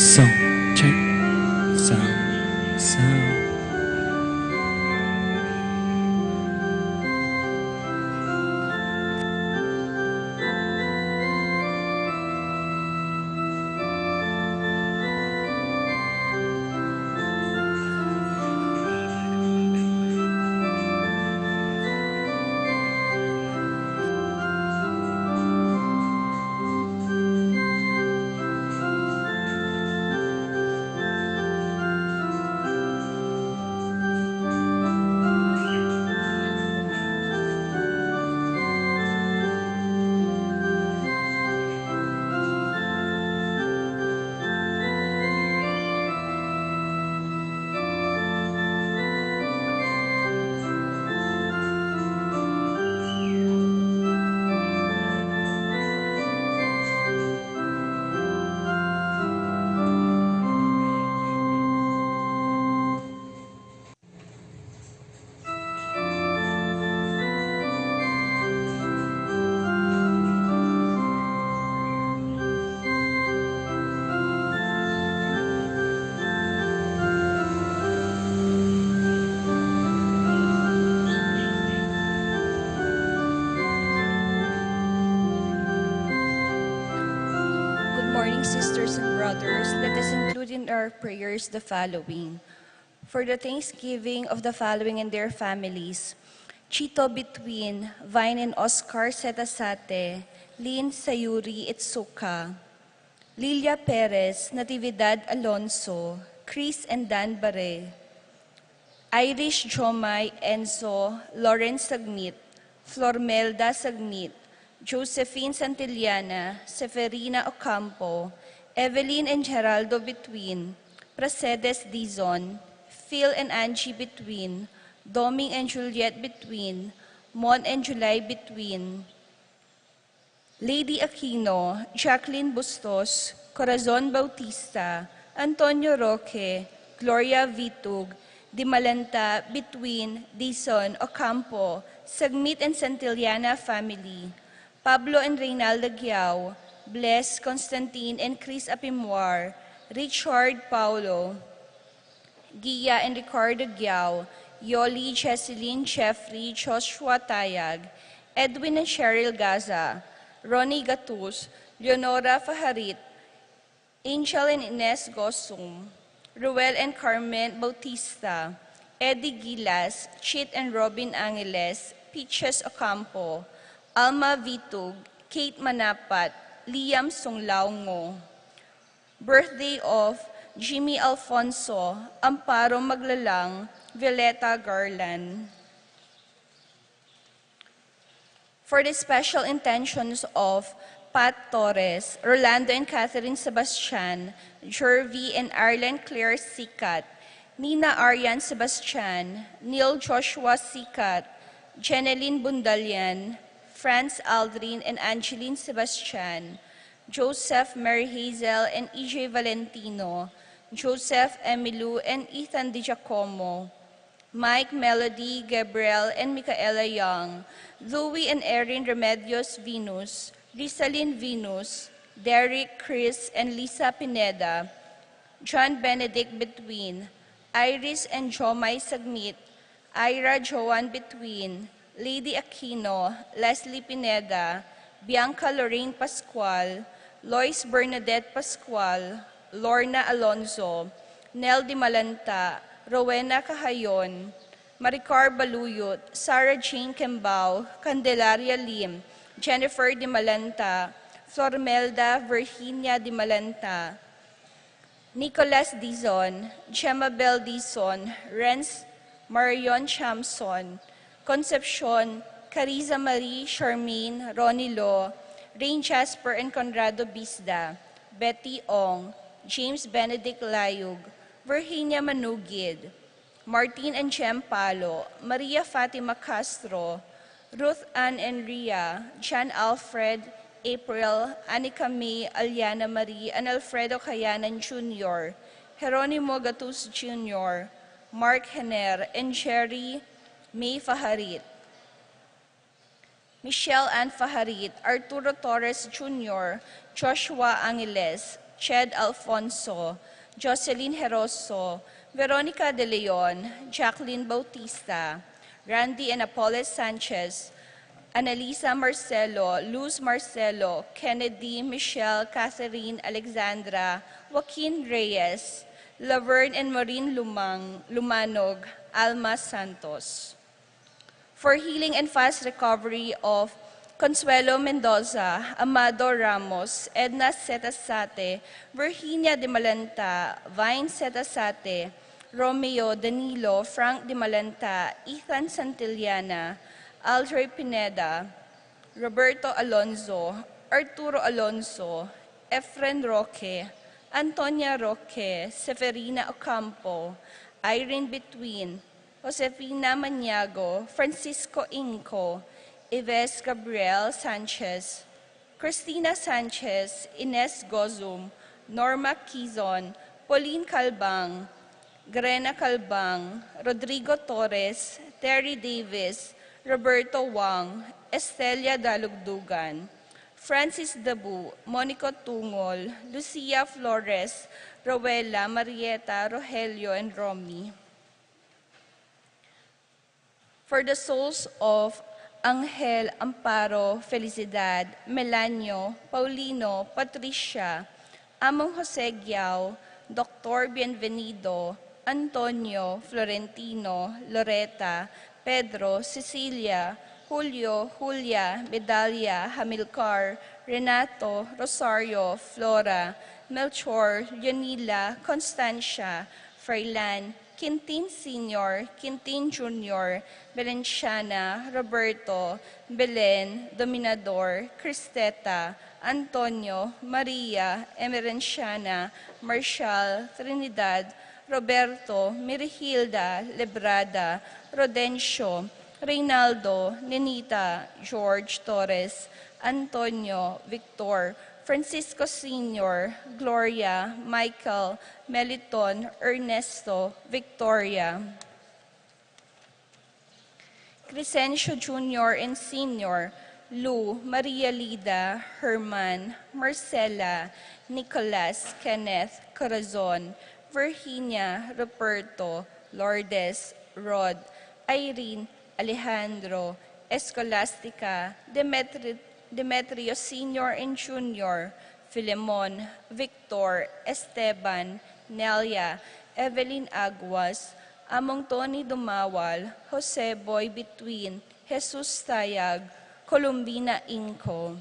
Sound check. Sound. Good morning, sisters and brothers. Let us include in our prayers the following. For the thanksgiving of the following and their families, Chito Between, Vine and Oscar Setasate, Lynn Sayuri Itsuka, Lilia Perez, Natividad Alonso, Chris and Dan Bare, Irish Jomay Enzo, Lawrence Sagnit, Flormelda Sagnit, Josephine Santillana, Severina Ocampo, Evelyn and Geraldo Between, Pracedes Dizon, Phil and Angie Between, Doming and Juliet Between, Mon and July Between, Lady Aquino, Jacqueline Bustos, Corazon Bautista, Antonio Roque, Gloria Vitug, Dimalanta, Between, Dizon, Ocampo, Sagmit and Santillana family, Pablo and Reynaldo Giao, Bless, Constantine and Chris Apimwar, Richard Paulo, Gia and Ricardo Giao, Yoli, Jesseline, Jeffrey, Joshua Tayag, Edwin and Cheryl Gaza, Ronnie Gatus, Leonora Faharit, Angel and Ines Gosum, Ruel and Carmen Bautista, Eddie Gilas, Chit and Robin Angeles, Peaches Ocampo, Alma Vitug, Kate Manapat, Liam Sunglaungo. Birthday of Jimmy Alfonso, Amparo Maglalang, Violeta Garland. For the special intentions of Pat Torres, Rolando and Catherine Sebastian, Jervy and Arlen Claire Sikat, Nina Arian Sebastian, Neil Joshua Sikat, Jeneline Bundalian, Franz Aldrin and Angeline Sebastian, Joseph Mary Hazel and EJ Valentino, Joseph Emilu and Ethan Di Giacomo, Mike Melody, Gabriel and Micaela Young, Louie and Erin Remedios Venus, Lisaline Venus, Derek, Chris and Lisa Pineda, John Benedict Between, Iris and Jomay Sagmit, Ira Joan Between, Lady Aquino, Leslie Pineda, Bianca Lorraine Pascual, Lois Bernadette Pascual, Lorna Alonzo, Nel Di Malanta, Rowena Cahayon, Maricar Baluyot, Sarah Jane Kembao, Candelaria Lim, Jennifer Di Malanta, Flormelda Virginia Di Malanta, Nicolas Dizon, Gemabel Dizon, Renz Marion Chamson, Concepcion, Cariza Marie, Charmaine, Ronnie Lo, Rain Jasper and Conrado Bisda, Betty Ong, James Benedict Layug, Virginia Manugid, Martin and Jem Palo, Maria Fatima Castro, Ruth Ann and Ria, John Alfred, April, Anika May, Aliana Marie, and Alfredo Cayanan Jr., Jeronimo Gatus Jr., Mark Hener, and Jerry May Faharit. Michelle Ann Faharit, Arturo Torres Jr., Joshua Angeles, Ched Alfonso, Jocelyn Heroso, Veronica De Leon, Jacqueline Bautista, Randy and Apollos Sanchez, Annalisa Marcelo, Luz Marcelo, Kennedy, Michelle, Catherine, Alexandra, Joaquin Reyes, Laverne and Maureen Lumanog, Alma Santos. For healing and fast recovery of Consuelo Mendoza, Amado Ramos, Edna Setasate, Virginia de Malanta, Vine Setasate, Romeo Danilo, Frank de Malanta, Ethan Santillana, Aldrey Pineda, Roberto Alonzo, Arturo Alonzo, Efren Roque, Antonia Roque, Severina Ocampo, Irene Between, Josefina Maniago, Francisco Inco, Ives Gabriel Sanchez, Christina Sanchez, Ines Gozum, Norma Quizon, Pauline Calbang, Grena Calbang, Rodrigo Torres, Terry Davis, Roberto Wang, Estelia Dalugdugan, Francis Dabu, Monico Tungol, Lucia Flores, Rowella, Marieta, Rogelio, and Romy. For the souls of Angel, Amparo, Felicidad, Melanio, Paulino, Patricia, Among Jose Giao, Dr. Bienvenido, Antonio, Florentino, Loreta, Pedro, Cecilia, Julio, Julia, Medalia, Hamilcar, Renato, Rosario, Flora, Melchor, Leonila, Constancia, Freilan, Quintin Sr., Quintin Jr., Belenciana, Roberto, Belen, Dominador, Cristeta, Antonio, Maria, Emerenciana, Marshall, Trinidad, Roberto, Mirihilda, Lebrada, Rodencio, Reynaldo, Nenita, George Torres, Antonio, Victor, Francisco Sr., Gloria, Michael, Meliton, Ernesto, Victoria, Crescencio Jr. and Sr., Lou, Maria Lida, Herman, Marcela, Nicolas, Kenneth, Corazon, Virginia, Roberto, Lourdes, Rod, Irene, Alejandro, Escolastica, Demetrio Sr. and Jr., Filemon, Victor, Esteban, Nelia, Evelyn Aguas, Among Tony Dumawal, Jose Boy Between, Jesus Tayag, Columbina Inco,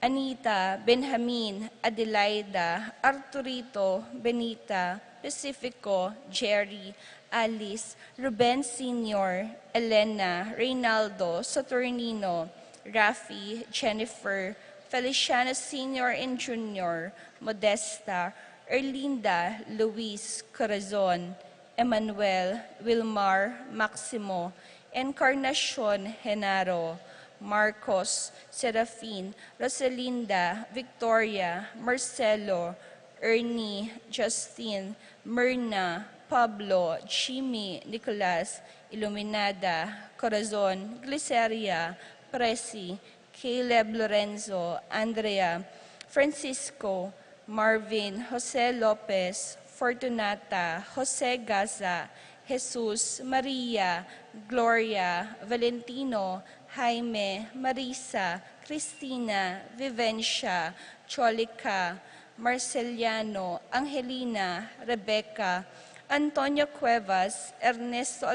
Anita, Benjamin, Adelaida, Arturito, Benita, Pacifico, Jerry, Alice, Ruben Sr., Elena, Reynaldo, Saturnino, Rafi, Jennifer, Feliciano Sr. and Jr., Modesta, Erlinda, Luis, Corazon, Emmanuel, Wilmar, Maximo, Encarnacion, Genaro, Marcos, Serafin, Rosalinda, Victoria, Marcelo, Ernie, Justin, Myrna, Pablo, Jimmy, Nicolas, Iluminada, Corazon, Gliceria, Presi, Caleb Lorenzo, Andrea, Francisco, Marvin, Jose Lopez, Fortunata, Jose Gaza, Jesus, Maria, Gloria, Valentino, Jaime, Marisa, Cristina, Vivencia, Cholica, Marceliano, Angelina, Rebecca, Antonio Cuevas, Ernesto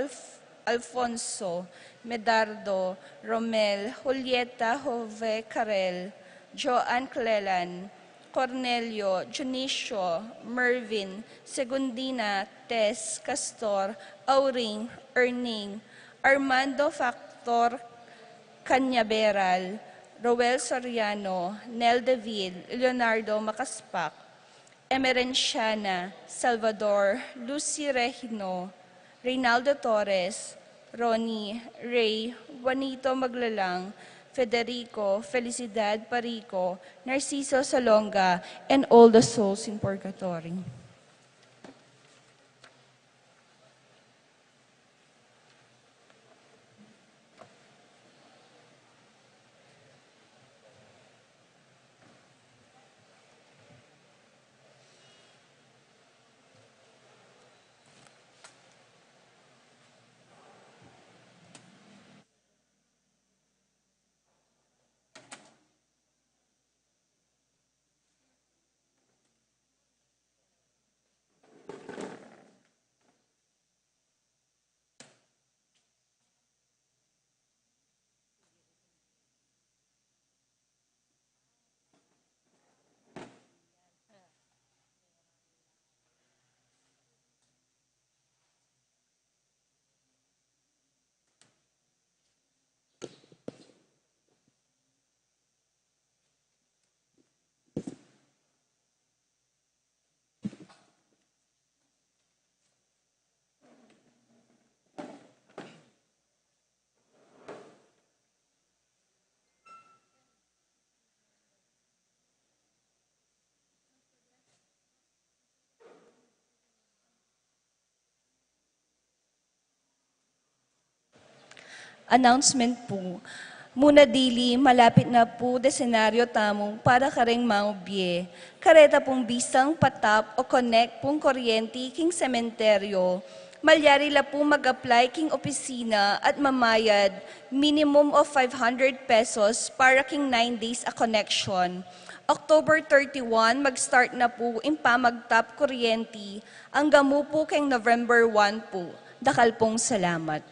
Alfonso, Medardo, Romel, Julieta Jove Carel, Joan Clelan, Cornelio, Junicio, Mervin, Segundina, Tess, Castor, Auring, Erning, Armando Factor, Canyaberal, Roel Soriano, Nel David, Leonardo Macaspak, Emerenciana, Salvador, Lucy Regino, Reynaldo Torres, Ronnie, Ray, Juanito Maglalang, Federico, Felicidad Parico, Narciso Salonga, and all the souls in purgatory. Announcement po. Muna dili, malapit na po desenaryo tamong para kareng maubye. Kareta pong bisang patap o connect pong kuryente king sementeryo. Malyari la po mag-apply king opisina at mamayad minimum of 500 pesos para king 9 days a connection. October 31, mag-start na po impa mag-tap kuryente. Ang gamu po king November 1 po. Dakal pong salamat.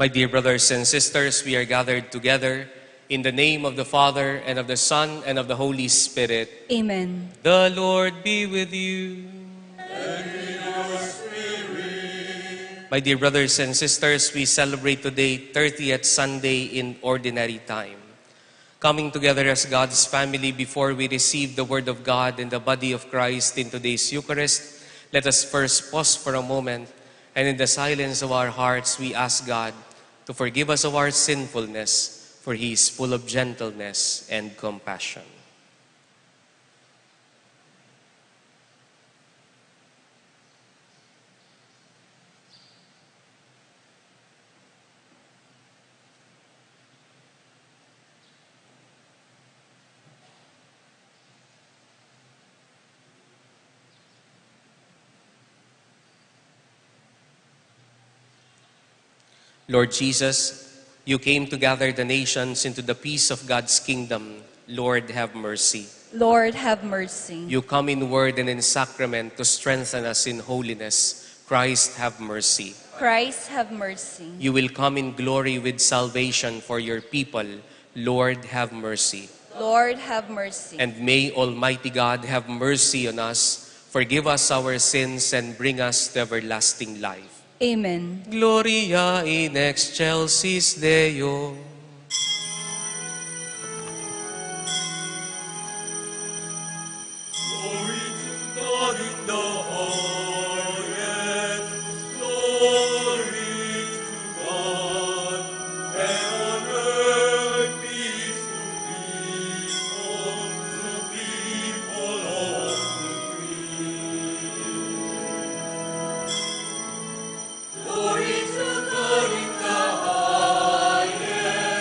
My dear brothers and sisters, we are gathered together in the name of the Father, and of the Son, and of the Holy Spirit. Amen. The Lord be with you. My dear brothers and sisters, we celebrate today 30th Sunday in Ordinary Time. Coming together as God's family before we receive the Word of God and the body of Christ in today's Eucharist, let us first pause for a moment, and in the silence of our hearts, we ask God to forgive us of our sinfulness, for He is full of gentleness and compassion. Lord Jesus, you came to gather the nations into the peace of God's kingdom. Lord, have mercy. Lord, have mercy. You come in word and in sacrament to strengthen us in holiness. Christ, have mercy. Christ, have mercy. You will come in glory with salvation for your people. Lord, have mercy. Lord, have mercy. And may Almighty God have mercy on us, forgive us our sins, and bring us to everlasting life. Amen. Gloria in excelsis Deo. Glory to God in the highest. Glory to God. And on earth peace to people of the free. Glory to God in the highest.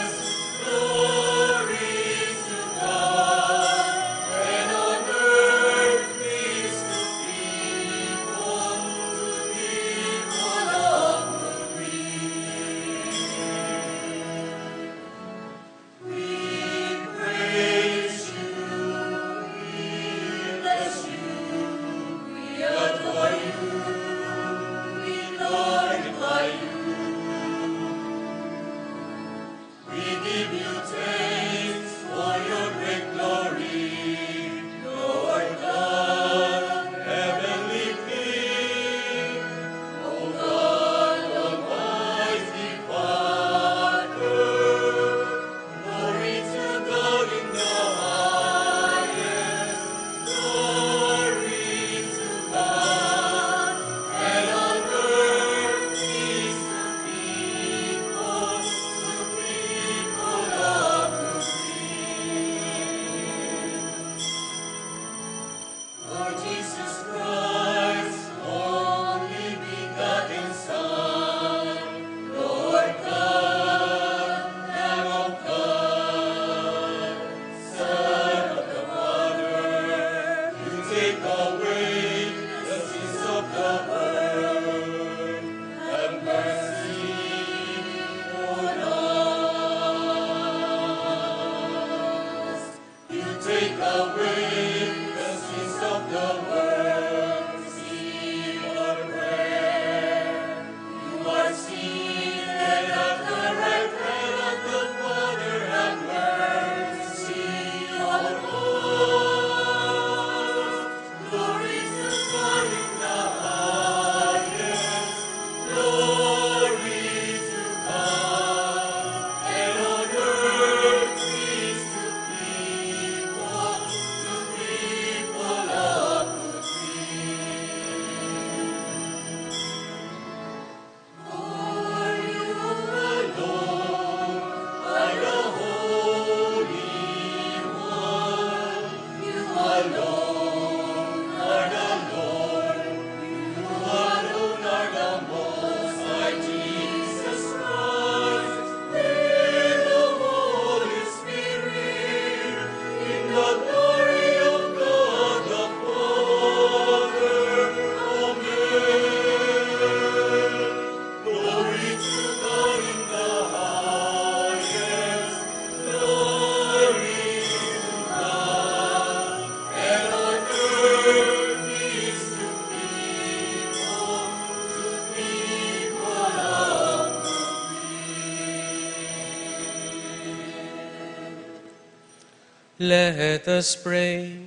Let us pray.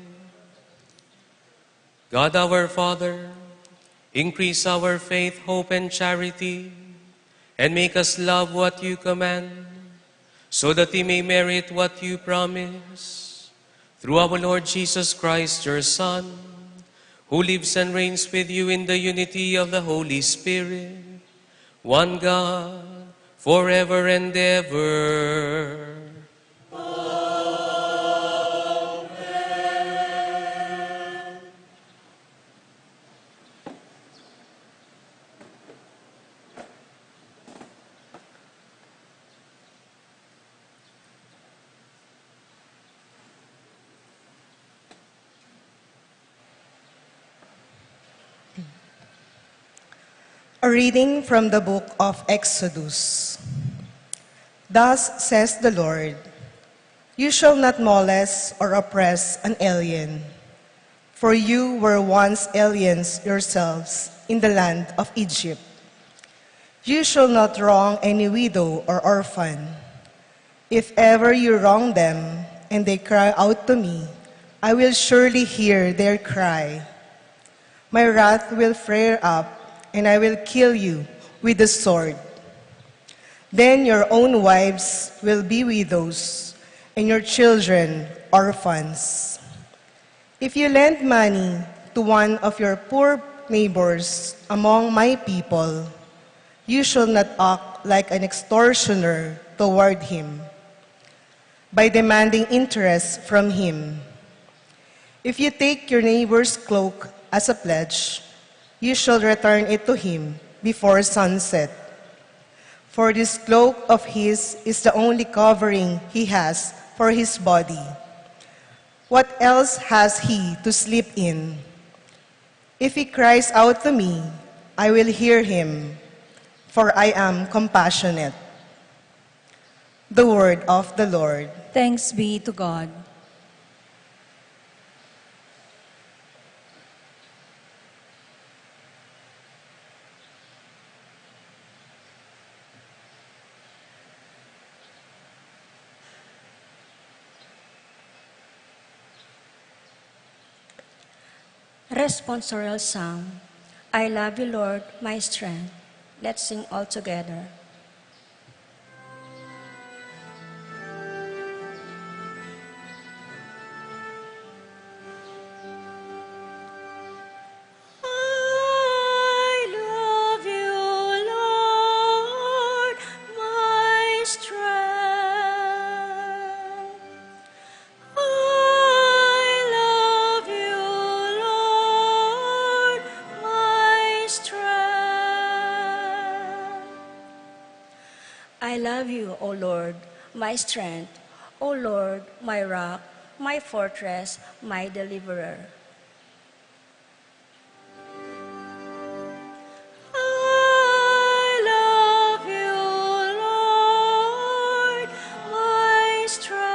God our Father, increase our faith, hope, and charity, and make us love what you command, so that we may merit what you promise. Through our Lord Jesus Christ, your Son, who lives and reigns with you in the unity of the Holy Spirit, one God, forever and ever. A reading from the book of Exodus. Thus says the Lord, "You shall not molest or oppress an alien, for you were once aliens yourselves in the land of Egypt. You shall not wrong any widow or orphan. If ever you wrong them and they cry out to me, I will surely hear their cry. My wrath will flare up, and I will kill you with the sword. Then your own wives will be widows, and your children orphans. If you lend money to one of your poor neighbors among my people, you shall not act like an extortioner toward him, by demanding interest from him. If you take your neighbor's cloak as a pledge, you shall return it to him before sunset. For this cloak of his is the only covering he has for his body. What else has he to sleep in? If he cries out to me, I will hear him, for I am compassionate." The word of the Lord. Thanks be to God. Responsorial Psalm. I love you, Lord, my strength. Let's sing all together. I love you, Lord, my strength. I love you, Lord, my strength. I love you, O Lord, my strength. O Lord, my rock, my fortress, my deliverer. I love you, Lord, my strength.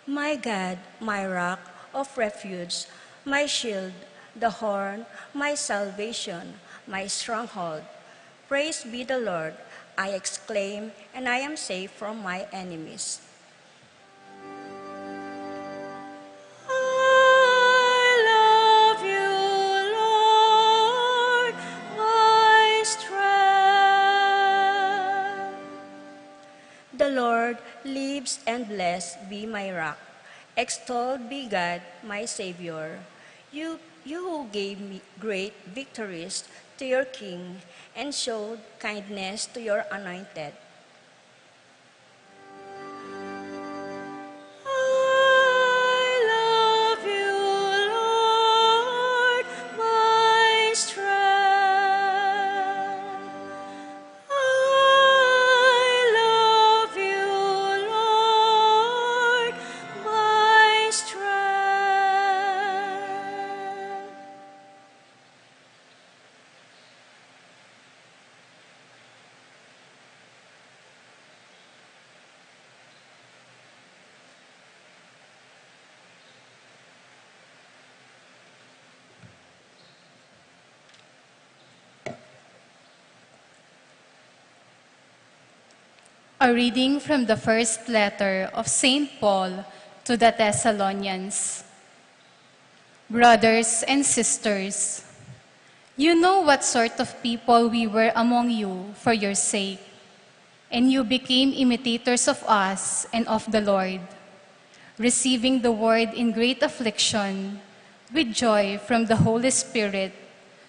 My God, my rock of refuge, my shield, the horn, my salvation, my stronghold. Praise be the Lord, I exclaim, and I am safe from my enemies. I love you, Lord, my strength. The Lord lives, and blessed be my rock. Extolled be God, my Savior. You who gave me great victories to your king and showed kindness to your anointed. I love you, Lord, my strength. I love you, Lord, my strength. A reading from the first letter of St. Paul to the Thessalonians. Brothers and sisters, you know what sort of people we were among you for your sake, and you became imitators of us and of the Lord, receiving the word in great affliction with joy from the Holy Spirit,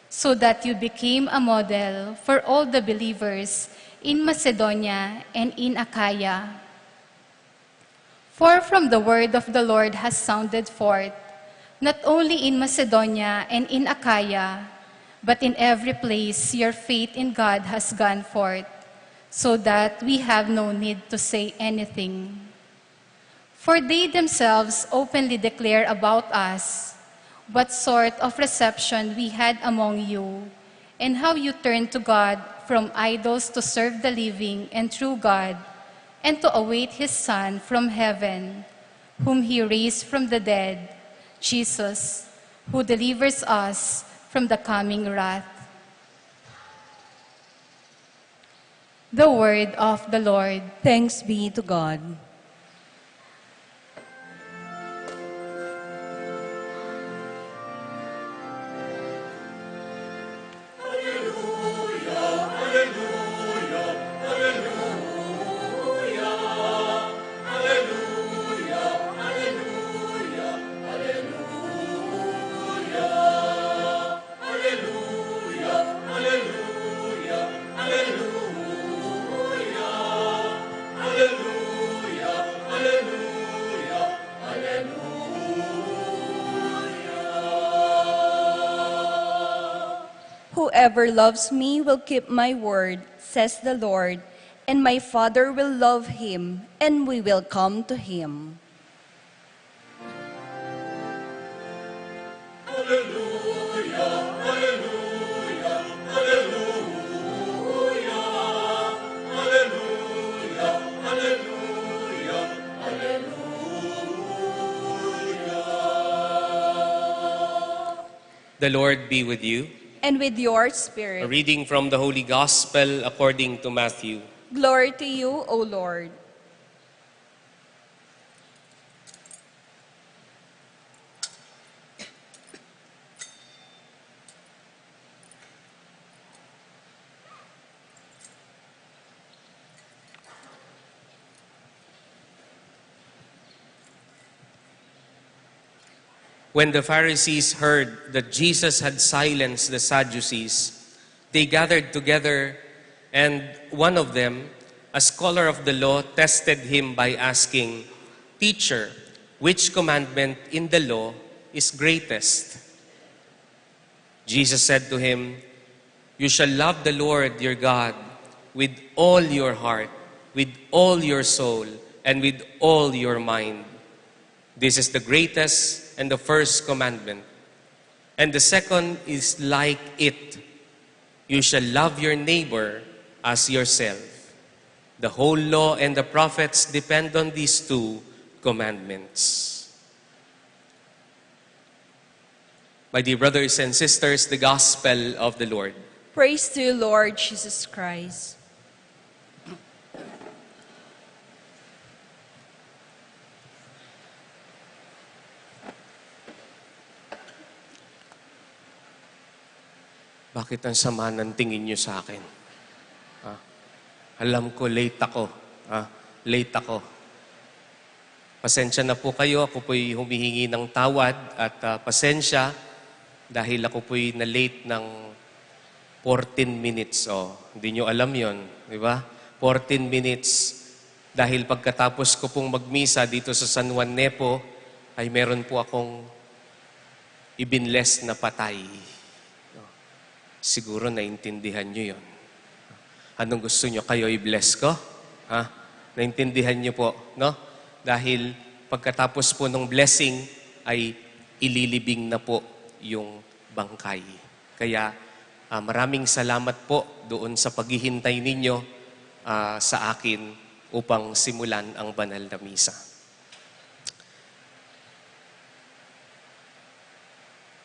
so that you became a model for all the believers in Macedonia and in Achaia. For from the word of the Lord has sounded forth, not only in Macedonia and in Achaia, but in every place your faith in God has gone forth, so that we have no need to say anything. For they themselves openly declare about us what sort of reception we had among you, and how you turned to God from idols to serve the living and true God, and to await his Son from heaven, whom he raised from the dead, Jesus, who delivers us from the coming wrath. The word of the Lord. Thanks be to God. Whoever loves me will keep my word, says the Lord, and my Father will love him, and we will come to him. The Lord be with you. And with your A spirit. reading from the Holy Gospel according to Matthew. Glory to you, O Lord. When the Pharisees heard that Jesus had silenced the Sadducees, they gathered together, and one of them, a scholar of the law, tested him by asking, "Teacher, which commandment in the law is greatest?" Jesus said to him, "You shall love the Lord your God with all your heart, with all your soul, and with all your mind. This is the greatest and the first commandment. And the second is like it. You shall love your neighbor as yourself. The whole law and the prophets depend on these two commandments." My dear brothers and sisters, the gospel of the Lord. Praise to you, Lord Jesus Christ. Bakit ang sama ng tingin niyo sa akin? Alam ko, late ako. Late ako. Pasensya na po kayo. Ako po'y humihingi ng tawad at pasensya dahil ako po'y na-late ng 14 minutes. Hindi nyo alam yon, di ba? 14 minutes dahil pagkatapos ko pong magmisa dito sa San Juan Nepo, ay meron po akong ibinless na patay. Siguro naintindihan nyo yun. Anong gusto nyo? Kayo i-bless ko? Naintindihan nyo po, no? Dahil pagkatapos po ng blessing, ay ililibing na po yung bangkay. Kaya maraming salamat po doon sa paghihintay ninyo sa akin upang simulan ang banal na misa.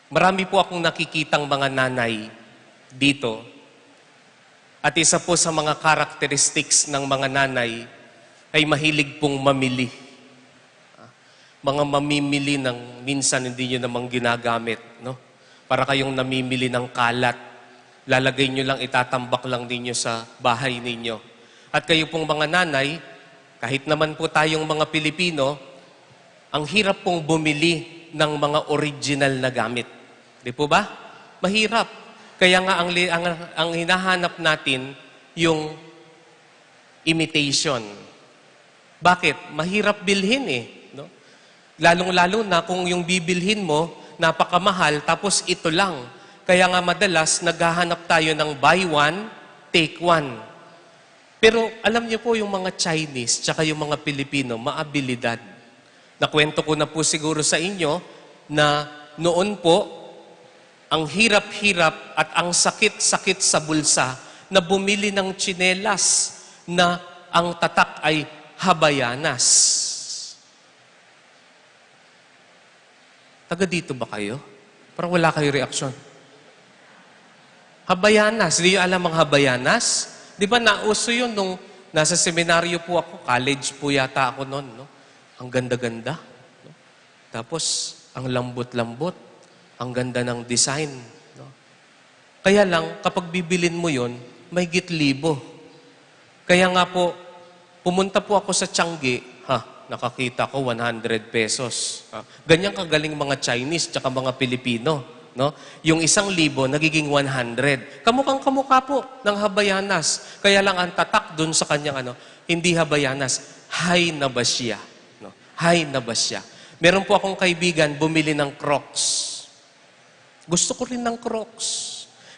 Marami po akong nakikitang mga nanay dito. At isa po sa mga characteristics ng mga nanay ay mahilig pong mamili. Mga mamimili ng minsan hindi nyo namang ginagamit, no? Para kayong namimili ng kalat. Lalagay nyo lang, itatambak lang ninyo sa bahay ninyo. At kayo pong mga nanay, kahit naman po tayong mga Pilipino, ang hirap pong bumili ng mga original na gamit. Di po ba? Mahirap. Kaya nga ang hinahanap natin yung imitation. Bakit? Mahirap bilhin eh. No? Lalong-lalo na kung yung bibilhin mo, napakamahal, tapos ito lang. Kaya nga madalas, naghahanap tayo ng buy one, take one. Pero alam niyo po yung mga Chinese, tsaka yung mga Pilipino, maabilidad. Nakwento ko na po siguro sa inyo na noon po, ang hirap-hirap at ang sakit-sakit sa bulsa na bumili ng tsinelas na ang tatak ay Habayanas. Taga dito ba kayo? Parang wala kayo reaksyon. Habayanas. Hindi nyo alam ang Habayanas? Di ba nauso yun nung nasa seminaryo po ako, college po yata ako noon, no? Ang ganda-ganda. No? Tapos, ang lambot-lambot. Ang ganda ng design. No? Kaya lang, kapag bibilin mo yon, may gitlibo. Kaya nga po, pumunta po ako sa Tiangge, nakakita ko 100 pesos. Ganyan kagaling mga Chinese tsaka mga Pilipino. No? Yung 1,000 nagiging 100. Kamukhang kamukha po ng Habayanas. Kaya lang ang tatak dun sa kanyang hindi Habayanas, Hay na ba siya? No? Hay na ba siya? Meron po akong kaibigan bumili ng Crocs. Gusto ko rin ng Crocs.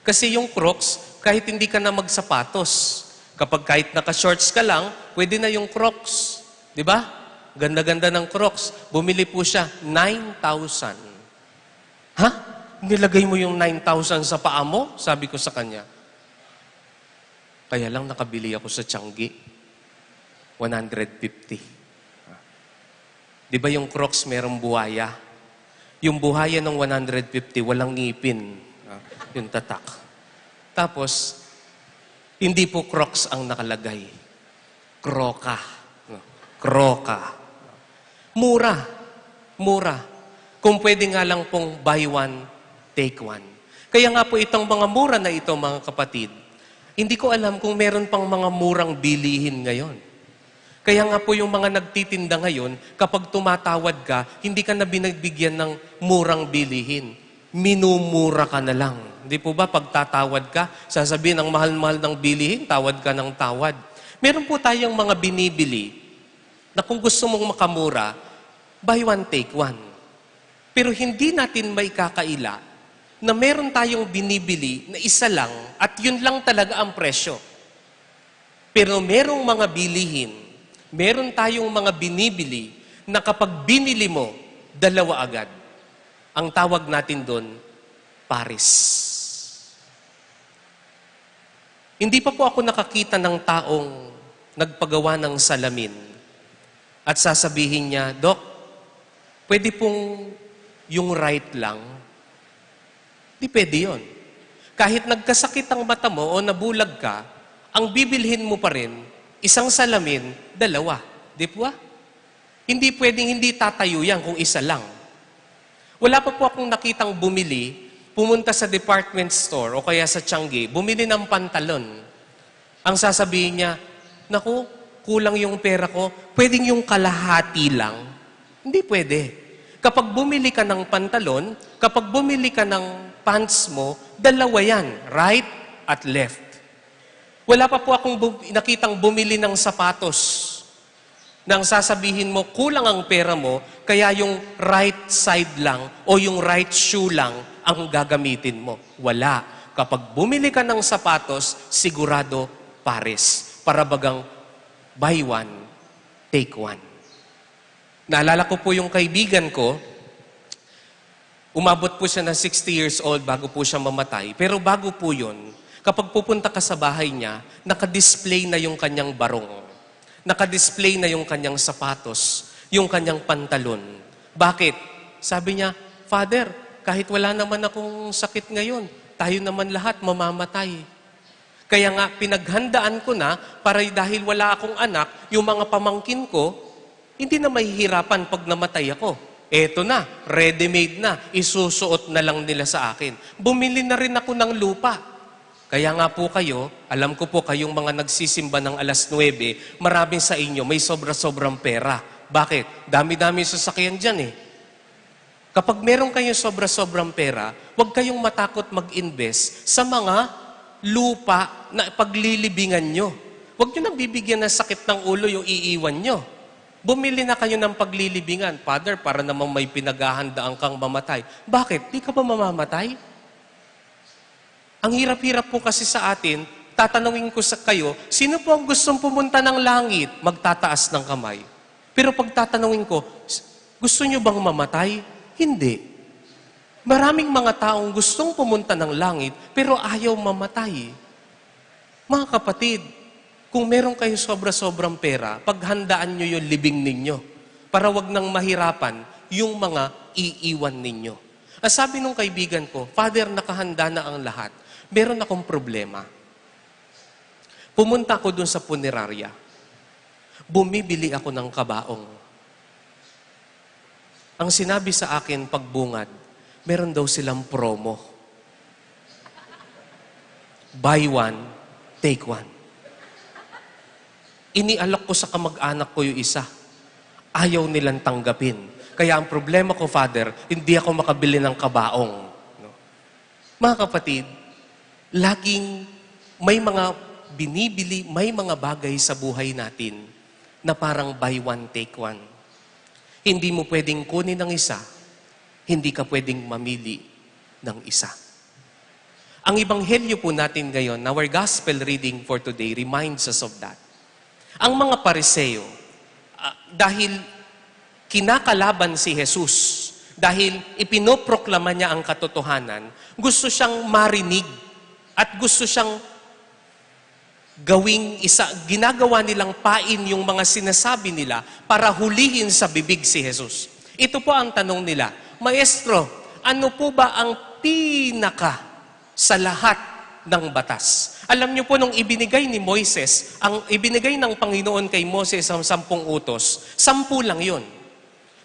Kasi yung Crocs, kahit hindi ka na magsapatos, kapag kahit naka-shorts ka lang, pwede na yung Crocs. Di ba? Ganda-ganda ng Crocs. Bumili po siya, 9,000. Ha? Nilagay mo yung 9,000 sa paa mo? Sabi ko sa kanya. Kaya lang nakabili ako sa Tiangge. 150. Di ba yung Crocs merong buhaya? Yung buhaya ng 150, walang ngipin. Yung tatak. Tapos, hindi po Crocs ang nakalagay. Croca. Croca. Mura. Mura. Kung pwede nga lang pong buy one, take one. Kaya nga po itong mga mura na ito, mga kapatid, hindi ko alam kung meron pang mga murang bilihin ngayon. Kaya nga po yung mga nagtitinda ngayon, kapag tumatawad ka, hindi ka na binagbigyan ng murang bilihin. Minumura ka na lang. Hindi po ba pag tatawad ka, sasabihin ang mahal-mahal ng bilihin, tawad ka ng tawad. Meron po tayong mga binibili na kung gusto mong makamura, buy one, take one. Pero hindi natin may kakaila na meron tayong binibili na isa lang at yun lang talaga ang presyo. Pero merong mga bilihin, meron tayong mga binibili na kapag binili mo, dalawa agad. Ang tawag natin doon, Paris. Hindi pa po ako nakakita ng taong nagpagawa ng salamin at sasabihin niya, Dok, pwede pong yung right lang. Di pwede yun. Kahit nagkasakit ang mata mo o nabulag ka, ang bibilhin mo pa rin, isang salamin, dalawa. Di po ba? Hindi pwedeng hindi tatayo yan kung isa lang. Wala pa po akong nakitang bumili, pumunta sa department store o kaya sa Tiangge, bumili ng pantalon. Ang sasabihin niya, naku, kulang yung pera ko, pwedeng yung kalahati lang. Hindi pwede. Kapag bumili ka ng pantalon, kapag bumili ka ng pants mo, dalawa yan, right at left. Wala pa po akong nakitang bumili ng sapatos nang sasabihin mo, kulang ang pera mo, kaya yung right side lang o yung right shoe lang ang gagamitin mo. Wala. Kapag bumili ka ng sapatos, sigurado Paris. Para bagang buy one, take one. Naalala ko po yung kaibigan ko, umabot po siya na 60 years old bago po siya mamatay. Pero bago po yun, kapag pupunta ka sa bahay niya, nakadisplay na yung kanyang barong. Nakadisplay na yung kanyang sapatos, yung kanyang pantalon. Bakit? Sabi niya, Father, kahit wala naman akong sakit ngayon, tayo naman lahat mamamatay. Kaya nga, pinaghandaan ko na para dahil wala akong anak, yung mga pamangkin ko, hindi na mahihirapan pag namatay ako. Eto na, ready-made na, isusuot na lang nila sa akin. Bumili na rin ako ng lupa. Kaya nga po kayo, alam ko po kayong mga nagsisimba ng alas 9, maraming sa inyo may sobra-sobrang pera. Bakit? Dami-dami sasakyan dyan eh. Kapag meron kayong sobra-sobrang pera, huwag kayong matakot mag-invest sa mga lupa na paglilibingan nyo. Huwag nyo nang bibigyan ng sakit ng ulo yung iiwan nyo. Bumili na kayo ng paglilibingan. Father, para namang may pinaghahandaan kang mamatay. Bakit? Di ka ba mamamatay? Ang hirap-hirap po kasi sa atin, tatanungin ko sa kayo, sino po ang gustong pumunta ng langit? Magtataas ng kamay. Pero pag tatanungin ko, gusto nyo bang mamatay? Hindi. Maraming mga taong gustong pumunta ng langit, pero ayaw mamatay. Mga kapatid, kung meron kayo sobra-sobrang pera, paghandaan nyo yung libing ninyo para wag nang mahirapan yung mga iiwan ninyo. Ang sabi nung kaibigan ko, Father, nakahanda na ang lahat. Meron akong problema. Pumunta ako dun sa punerarya. Bumibili ako ng kabaong. Ang sinabi sa akin pagbungad, meron daw silang promo. Buy one, take one. Inialok ko sa kamag-anak ko yung isa. Ayaw nilang tanggapin. Kaya ang problema ko, Father, hindi ako makabili ng kabaong. No? Mga kapatid, laging may mga binibili, may mga bagay sa buhay natin na parang buy one, take one. Hindi mo pwedeng kunin ng isa, hindi ka pwedeng mamili ng isa. Ang ebanghelyo po natin ngayon, our gospel reading for today reminds us of that. Ang mga Pariseo, dahil kinakalaban si Jesus, dahil ipinoproklama niya ang katotohanan, gusto siyang marinig at gusto siyang gawing isa, ginagawa nilang pain yung mga sinasabi nila para hulihin sa bibig si Jesus. Ito po ang tanong nila, Maestro, ano po ba ang pinaka sa lahat ng batas? Alam niyo po nung ibinigay ni Moises, ang ibinigay ng Panginoon kay Moses ang 10 utos, 10 lang yun.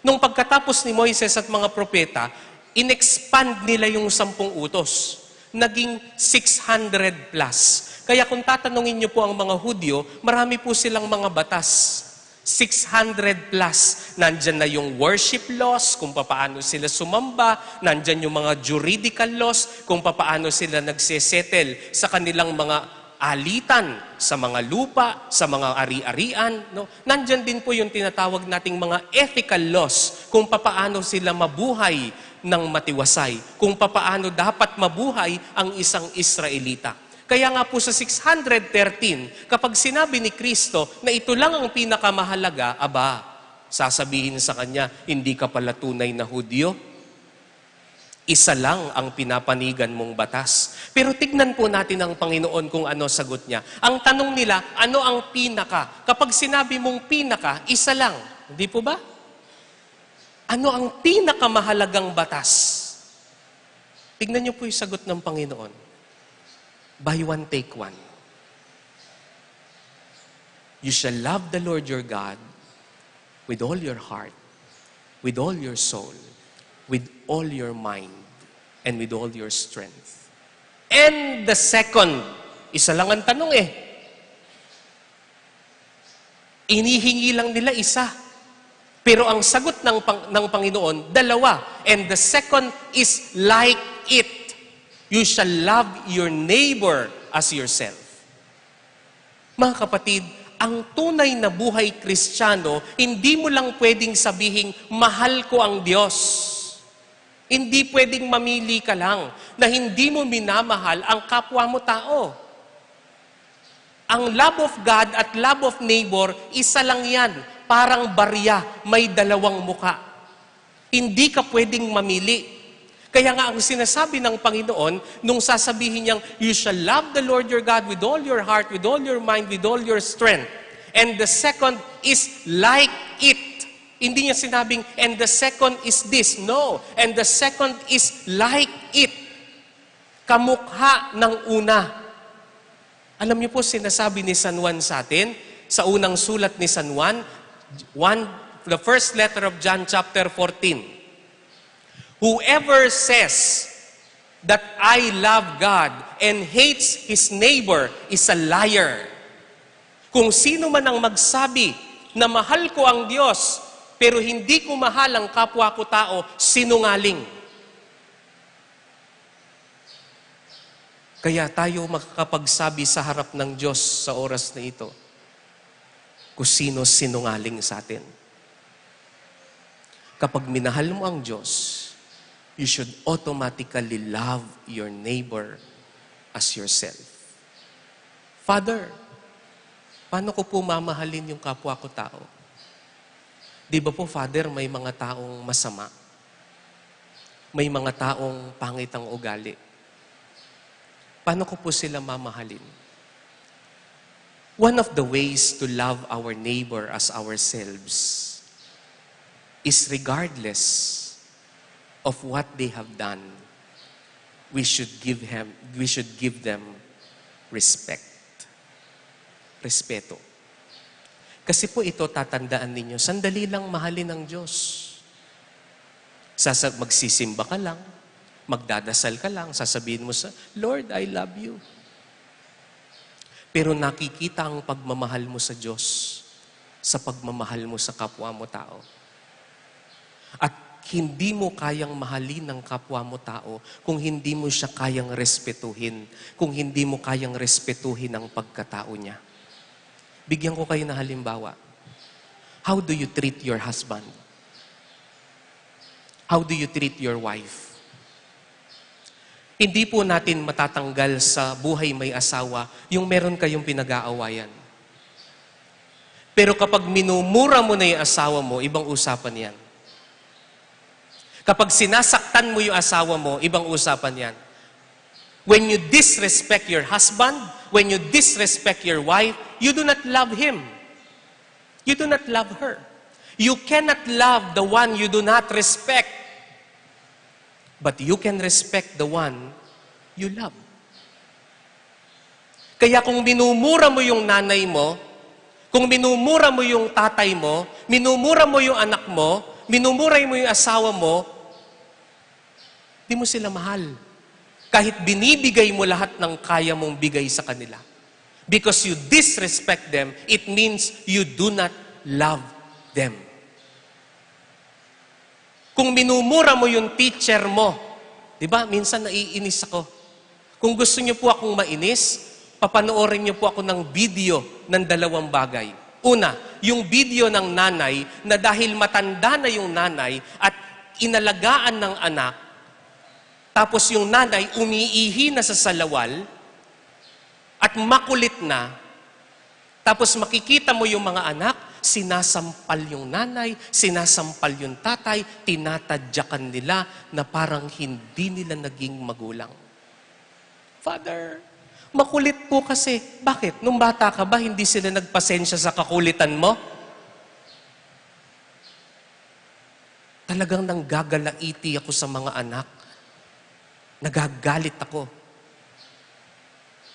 Nung pagkatapos ni Moises at mga propeta, in-expand nila yung 10 utos. Naging 600 plus. Kaya kung tatanungin niyo po ang mga Hudyo, marami po silang mga batas. 600 plus. Nandyan na yung worship laws, kung paano sila sumamba. Nandyan yung mga juridical laws, kung paano sila nagsesettle sa kanilang mga alitan, sa mga lupa, sa mga ari-arian. No? Nandyan din po yung tinatawag nating mga ethical laws, kung paano sila mabuhay ng matiwasay, kung paano dapat mabuhay ang isang Israelita. Kaya nga po sa 613, kapag sinabi ni Kristo na ito lang ang pinakamahalaga, aba, sasabihin sa kanya, hindi ka pala tunay na Hudyo. Isa lang ang pinapanigan mong batas. Pero tignan po natin ang Panginoon kung ano sagot niya. Ang tanong nila, ano ang pinaka? Kapag sinabi mong pinaka, isa lang. Hindi po ba? Ano ang pinakamahalagang batas? Tignan niyo po yung sagot ng Panginoon. Buy one, take one. You shall love the Lord your God with all your heart, with all your soul, with all your mind, and with all your strength. And the second, isa lang ang tanong eh. Inihingi lang nila isa. Pero ang sagot ng Panginoon, dalawa. And the second is like it. You shall love your neighbor as yourself. Mga kapatid, ang tunay na buhay Kristiyano, hindi mo lang pwedeng sabihin, mahal ko ang Diyos. Hindi pwedeng mamili ka lang na hindi mo minamahal ang kapwa mo tao. Ang love of God at love of neighbor, isa lang yan. Parang barya, may dalawang muka. Hindi ka pwedeng mamili. Kaya nga ang sinasabi ng Panginoon, nung sasabihin niyang, you shall love the Lord your God with all your heart, with all your mind, with all your strength. And the second is like it. Hindi niya sinabing, and the second is this. No. And the second is like it. Kamukha ng una. Alam niyo po, sinasabi ni San Juan sa atin, sa unang sulat ni San Juan, the first letter of John chapter 14. Whoever says that I love God and hates his neighbor is a liar. Kung sino man ang magsabi na mahal ko ang Diyos, pero hindi ko mahal ang kapwa ko tao, sinungaling. Kaya tayo makakapagsabi sa harap ng Diyos sa oras na ito kung sino sinungaling sa atin. Kapag minahal mo ang Diyos, you should automatically love your neighbor as yourself. Father, paano ko po mamahalin yung kapwa ko tao? Di ba po, Father, may mga taong masama? May mga taong pangit ang ugali. Paano ko po sila mamahalin? One of the ways to love our neighbor as ourselves is regardless of what they have done, we should give them respect. Respeto. Kasi po ito, tatandaan ninyo, sandali lang mahalin ng Diyos. Magsisimba ka lang, magdadasal ka lang, sasabihin mo sa, Lord, I love you. Pero nakikita ang pagmamahal mo sa Diyos sa pagmamahal mo sa kapwa mo tao. At hindi mo kayang mahalin ng kapwa mo tao kung hindi mo siya kayang respetuhin, kung hindi mo kayang respetuhin ang pagkatao niya. Bigyan ko kayo ng halimbawa. How do you treat your husband? How do you treat your wife? Hindi po natin matatanggal sa buhay may asawa yung meron kayong pinag-aawayan. Pero kapag minumura mo na yung asawa mo, ibang usapan yan. Kapag sinasaktan mo yung asawa mo, ibang usapan yan. When you disrespect your husband, when you disrespect your wife, you do not love him. You do not love her. You cannot love the one you do not respect. But you can respect the one you love. Kaya kung minumura mo yung nanay mo, kung minumura mo yung tatay mo, minumura mo yung anak mo, minumura mo yung asawa mo, di mo sila mahal. Kahit binibigay mo lahat ng kaya mong bigay sa kanila. Because you disrespect them, it means you do not love them. Kung minumura mo yung teacher mo, di ba, minsan naiinis ako. Kung gusto niyo po akong mainis, papanoorin niyo po ako ng video ng dalawang bagay. Una, yung video ng nanay na dahil matanda na yung nanay at inalagaan ng anak, tapos yung nanay umiihi na sa salawal at makulit na, tapos makikita mo yung mga anak, sinasampal yung nanay, sinasampal yung tatay, tinatadyakan nila na parang hindi nila naging magulang. Father, makulit po kasi. Bakit? Nung bata ka ba, hindi sila nagpasensya sa kakulitan mo? Talagang nanggagalaiti ako sa mga anak. Nagagalit ako.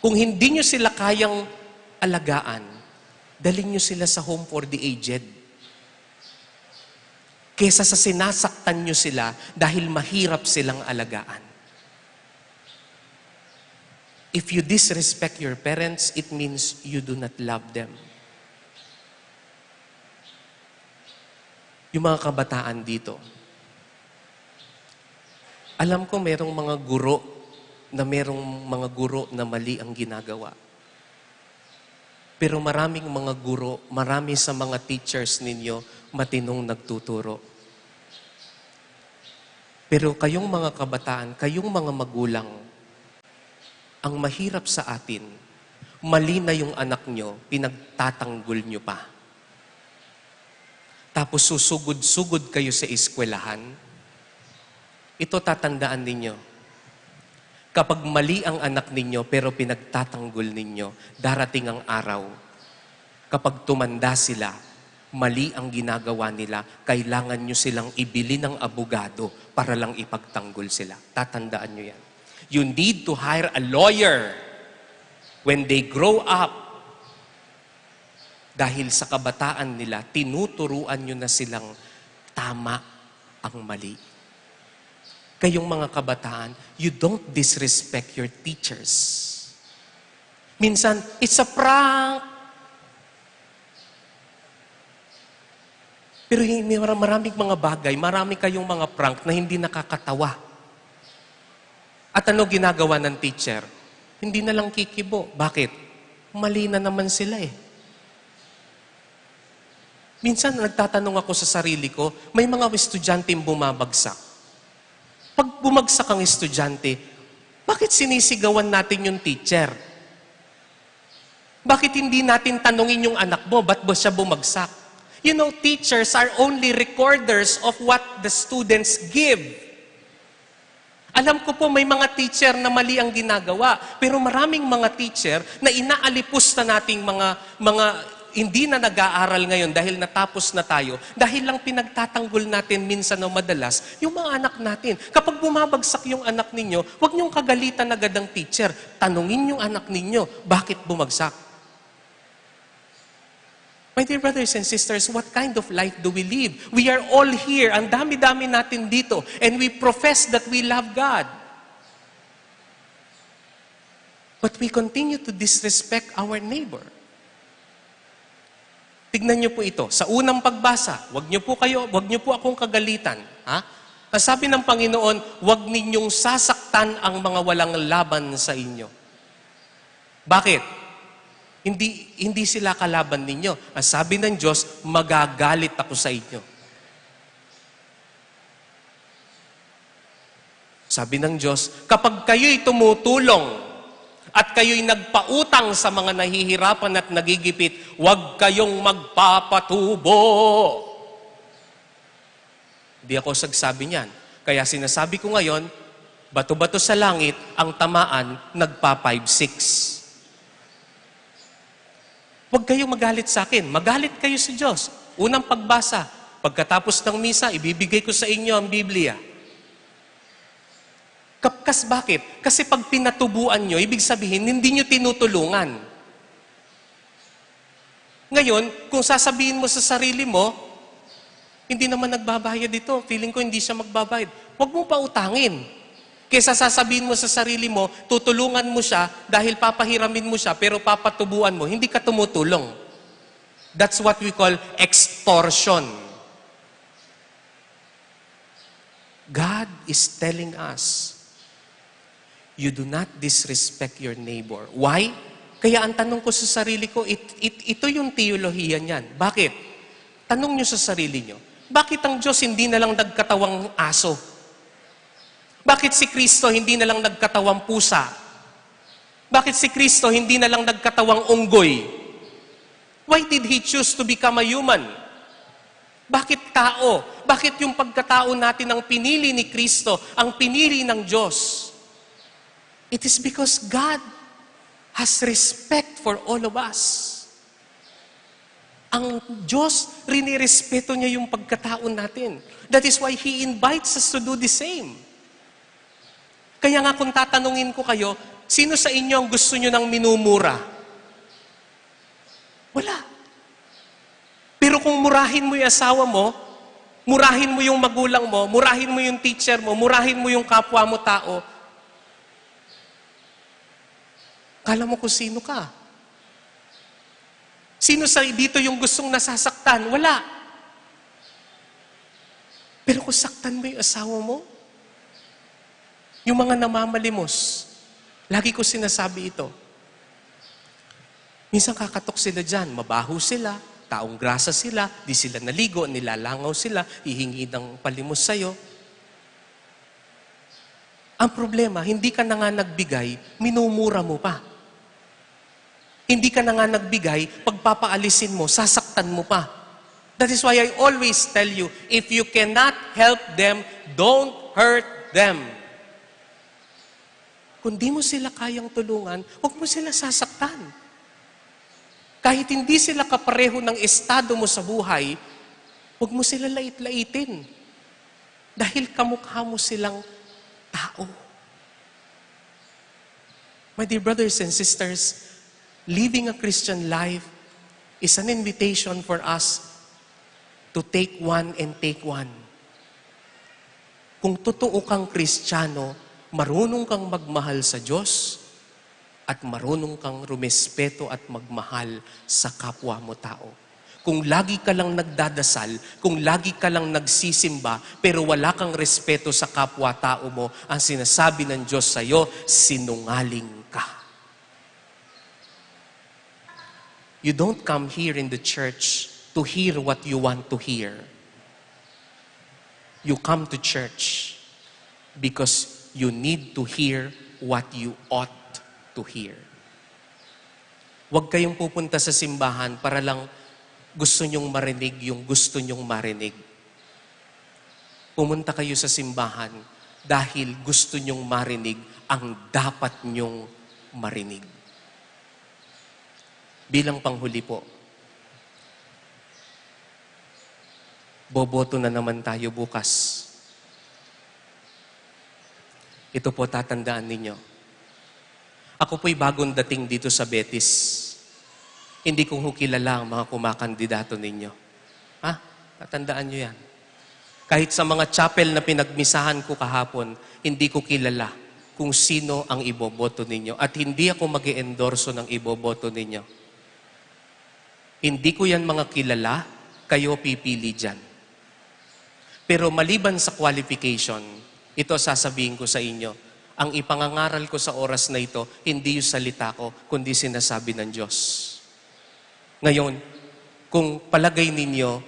Kung hindi nyo sila kayang alagaan, dalhin nyo sila sa home for the aged. Kesa sa sinasaktan nyo sila dahil mahirap silang alagaan. If you disrespect your parents, it means you do not love them. Yung mga kabataan dito, alam ko merong mga guro na mali ang ginagawa. Pero maraming mga guro, marami sa mga teachers ninyo matinong nagtuturo. Pero kayong mga kabataan, kayong mga magulang, ang mahirap sa atin, mali na yung anak nyo, pinagtatanggol nyo pa. Tapos susugod-sugod kayo sa eskwelahan. Ito tatandaan ninyo. Kapag mali ang anak ninyo pero pinagtatanggol ninyo, darating ang araw. Kapag tumanda sila, mali ang ginagawa nila, kailangan nyo silang ibili ng abogado para lang ipagtanggol sila. Tatandaan nyo yan. You need to hire a lawyer When they grow up, dahil sa kabataan nila, tinuturuan nyo na silang tama ang mali. Kayong mga kabataan, you don't disrespect your teachers. Minsan, it's a prank. Pero maraming mga bagay, marami kayong mga prank na hindi nakakatawa. At ano ginagawa ng teacher? Hindi na lang kikibo. Bakit? Mali na naman sila eh. Minsan, nagtatanong ako sa sarili ko, may mga estudyanteng bumabagsak. Pag bumagsak ang estudyante, bakit sinisigawan natin yung teacher? Bakit hindi natin tanungin yung anak mo, ba't ba siya bumagsak? You know, teachers are only recorders of what the students give. Alam ko po may mga teacher na mali ang ginagawa, pero maraming mga teacher na inaalipos na nating mga hindi na nag-aaral ngayon dahil natapos na tayo, dahil lang pinagtatanggol natin minsan o madalas yung mga anak natin. Kapag bumabagsak yung anak ninyo, huwag niyong kagalitan agad ang teacher. Tanungin yung anak ninyo, bakit bumagsak? My dear brothers and sisters, what kind of life do we live? We are all here. Ang dami-dami natin dito. And we profess that we love God. But we continue to disrespect our neighbor. Tignan niyo po ito. Sa unang pagbasa, wag niyo po akong kagalitan. Ha? Sabi ng Panginoon, wag ninyong sasaktan ang mga walang laban sa inyo. Bakit? Hindi sila kalaban ninyo. Ang sabi ng Diyos, magagalit ako sa inyo. Sabi ng Diyos, kapag kayo'y tumutulong at kayo'y nagpautang sa mga nahihirapan at nagigipit, huwag kayong magpapatubo. Hindi ako sagsabi niyan. Kaya sinasabi ko ngayon, bato-bato sa langit, ang tamaan, nagpa-5-6. Huwag kayong magalit sa akin. Magalit kayo sa Diyos. Unang pagbasa. Pagkatapos ng misa, ibibigay ko sa inyo ang Biblia. Bakit? Kasi pag pinatubuan nyo, ibig sabihin, hindi nyo tinutulungan. Ngayon, kung sasabihin mo sa sarili mo, hindi naman nagbabayad ito. Feeling ko hindi siya magbabayad. Huwag mo pa utangin. Kesa sasabihin mo sa sarili mo, tutulungan mo siya dahil papahiramin mo siya, pero papatubuan mo, hindi ka tumutulong. That's what we call extortion. God is telling us, you do not disrespect your neighbor. Why? Kaya ang tanong ko sa sarili ko, ito yung teolohiya niyan. Bakit? Tanong nyo sa sarili nyo, bakit ang Diyos hindi na lang nagkatawang aso? Bakit si Kristo hindi na lang nagkatawang pusa? Bakit si Kristo hindi na lang nagkatawang unggoy? Why did He choose to become a human? Bakit tao? Bakit yung pagkatao natin ang pinili ni Kristo, ang pinili ng Diyos? It is because God has respect for all of us. Ang Diyos, rinirespeto niya yung pagkatao natin. That is why He invites us to do the same. Kaya nga kung tatanungin ko kayo, sino sa inyo ang gusto nyo ng minumura? Wala. Pero kung murahin mo yung asawa mo, murahin mo yung magulang mo, murahin mo yung teacher mo, murahin mo yung kapwa mo tao, kala mo kung sino ka. Sino sa dito yung gustong nasasaktan? Wala. Pero kung saktan mo yung asawa mo, yung mga namamalimos, lagi ko sinasabi ito. Minsan kakatok sila dyan, mabaho sila, taong grasa sila, di sila naligo, nilalangaw sila, hihingi ng palimos sa'yo. Ang problema, hindi ka na nga nagbigay, minumura mo pa. Hindi ka na nga nagbigay, pagpapaalisin mo, sasaktan mo pa. That is why I always tell you, if you cannot help them, don't hurt them. Kung di mo sila kayang tulungan, huwag mo sila sasaktan. Kahit hindi sila kapareho ng estado mo sa buhay, huwag mo sila lait-laitin. Dahil kamukha mo silang tao. My dear brothers and sisters, Living a Christian life is an invitation for us to take one and take one. Kung totoo kang Kristiyano, marunong kang magmahal sa Diyos at marunong kang rumespeto at magmahal sa kapwa mo tao. Kung lagi ka lang nagdadasal, kung lagi ka lang nagsisimba, pero wala kang respeto sa kapwa-tao mo, ang sinasabi ng Diyos sa iyo, sinungaling ka. You don't come here in the church to hear what you want to hear. You come to church because you need to hear what you ought to hear. Huwag kayong pupunta sa simbahan para lang gusto nyong marinig yung gusto nyong marinig. Pumunta kayo sa simbahan dahil gusto nyong marinig ang dapat nyong marinig. Bilang panghuli po, boboto na naman tayo bukas. Ito po tatandaan ninyo. Ako po'y bagong dating dito sa Betis. Hindi ko kilala ang mga kumakandidato ninyo. Ha? Tatandaan nyo yan. Kahit sa mga chapel na pinagmisahan ko kahapon, hindi ko kilala kung sino ang iboboto ninyo. At hindi ako mag-i-endorso ng iboboto ninyo. Hindi ko yan mga kilala, kayo pipili dyan. Pero maliban sa qualification, ito sasabihin ko sa inyo, ang ipangangaral ko sa oras na ito, hindi yung salita ko, kundi sinasabi ng Diyos. Ngayon, kung palagay ninyo,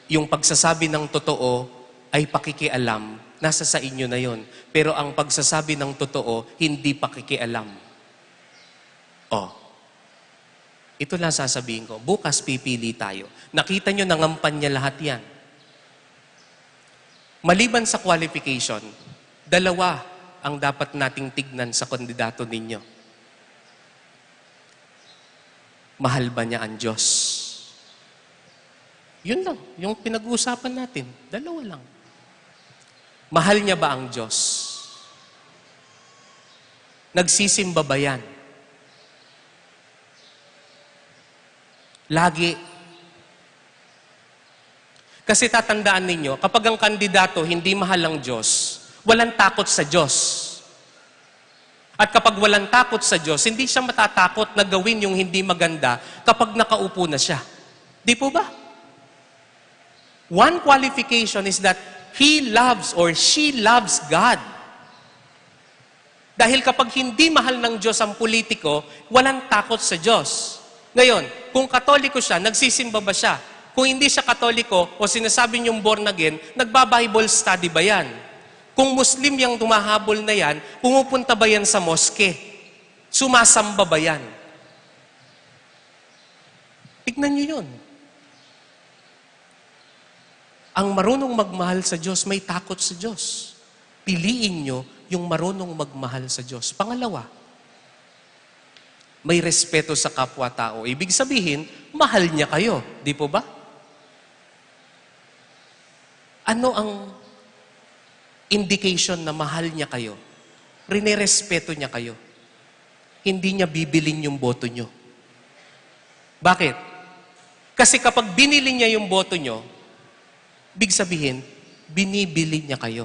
yung pagsasabi ng totoo ay pakikialam, nasa sa inyo na yon. Pero ang pagsasabi ng totoo, hindi pakikialam. Ito lang sasabihin ko, bukas pipili tayo. Nakita nyo, nangampanya lahat yan. Maliban sa qualification, dalawa ang dapat nating tignan sa kandidato ninyo. Mahal ba niya ang Diyos? Yun lang, yung pinag-uusapan natin. Dalawa lang. Mahal niya ba ang Diyos? Nagsisimba ba yan? Lagi. Kasi tatandaan ninyo, kapag ang kandidato hindi mahal ang Diyos, walang takot sa Diyos. At kapag walang takot sa Diyos, hindi siya matatakot na gawin yung hindi maganda kapag nakaupo na siya. Di po ba? One qualification is that he loves or she loves God. Dahil kapag hindi mahal ng Diyos ang politiko, walang takot sa Diyos. Ngayon, kung Katoliko siya, nagsisimba ba siya? Kung hindi siya Katoliko o sinasabi niyong born again, nagba-Bible study ba yan? Kung Muslim yung tumahabol na yan, pumupunta ba yan sa moske? Sumasamba ba yan? Tignan niyo yun. Ang marunong magmahal sa Diyos, may takot sa Diyos. Piliin niyo yung marunong magmahal sa Diyos. Pangalawa, may respeto sa kapwa-tao. Ibig sabihin, mahal niya kayo. Di po ba? Ano ang indication na mahal niya kayo? Rinerespeto niya kayo. Hindi niya bibilin yung boto niyo. Bakit? Kasi kapag binili niya yung boto niyo, big sabihin, binibili niya kayo.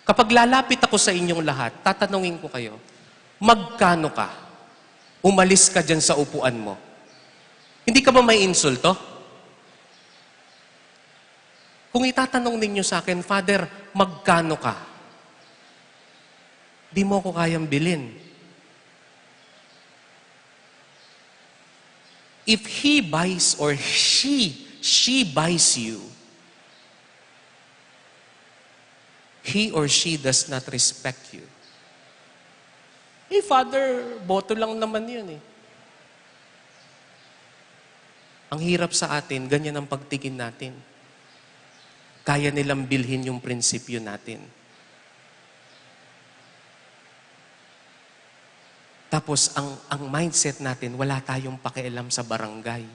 Kapag lalapit ako sa inyong lahat, tatanungin ko kayo, magkano ka? Umalis ka dyan sa upuan mo. Hindi ka ba may insulto? Kung itatanong ninyo sa akin, Father, magkano ka? Di mo ko kayang bilhin. If he buys or she buys you, he or she does not respect you. Father, boto lang naman yun eh. Ang hirap sa atin, ganyan ang pagtingin natin. Kaya nilang bilhin yung prinsipyo natin. Tapos, ang mindset natin, wala tayong pakialam sa barangay.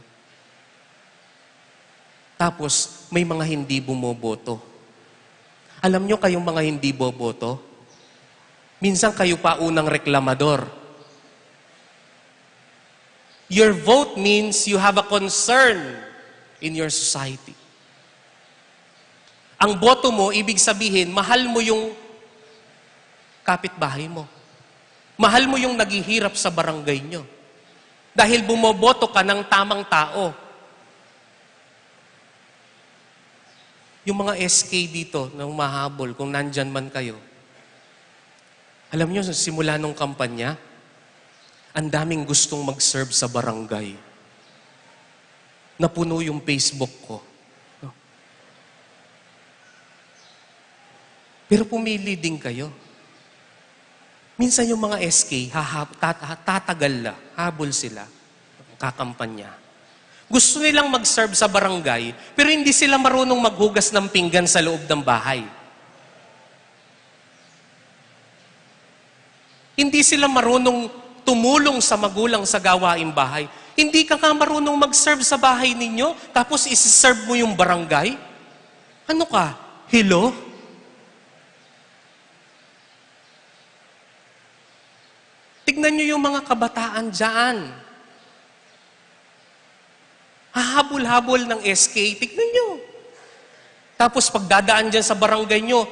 Tapos, may mga hindi bumoboto. Alam nyo kayong mga hindi boboto? Minsan kayo pa unang reklamador. Your vote means you have a concern in your society. Ang boto mo, ibig sabihin, mahal mo yung kapitbahay mo. Mahal mo yung naghihirap sa barangay nyo. Dahil bumoboto ka ng tamang tao. Yung mga SK dito na humahabol, kung nandyan man kayo, alam nyo, sa simula nung kampanya, ang daming gustong mag-serve sa barangay. Napuno yung Facebook ko. Pero pumili din kayo. Minsan yung mga SK, tatagal na, habol sila, kakampanya. Gusto nilang mag-serve sa barangay, pero hindi sila marunong maghugas ng pinggan sa loob ng bahay. Hindi sila marunong tumulong sa magulang sa gawaing bahay. Hindi ka marunong mag-serve sa bahay ninyo, tapos isi-serve mo yung barangay? Ano ka? Hello? Tignan nyo yung mga kabataan dyan. Hahabol-habol ng SK, tignan nyo. Tapos pagdadaan dyan sa barangay nyo,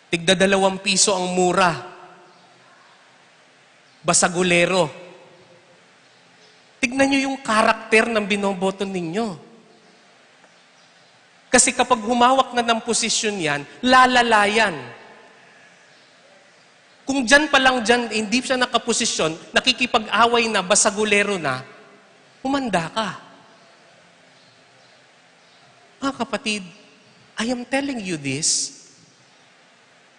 tigda 2 piso ang mura. Basagulero. Tignan nyo yung karakter ng binoboto ninyo. Kasi kapag humawak na ng posisyon yan, lalalayan. Kung dyan pa lang dyan, hindi siya nakaposisyon, nakikipag-away na, basagulero na, humanda ka. Mga kapatid, I am telling you this,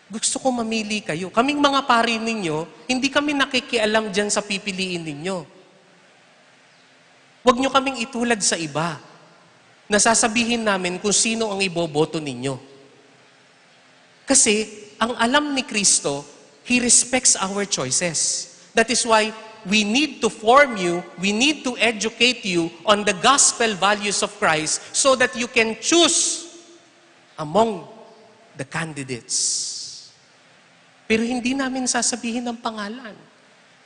gusto ko mamili kayo. Kaming mga pari ninyo, hindi kami nakikialam dyan sa pipiliin ninyo. Huwag nyo kaming itulad sa iba. Nasasabihin namin kung sino ang iboboto ninyo. Kasi, ang alam ni Kristo, He respects our choices. That is why we need to form you, we need to educate you on the gospel values of Christ so that you can choose among the candidates. Pero hindi namin sasabihin ng pangalan.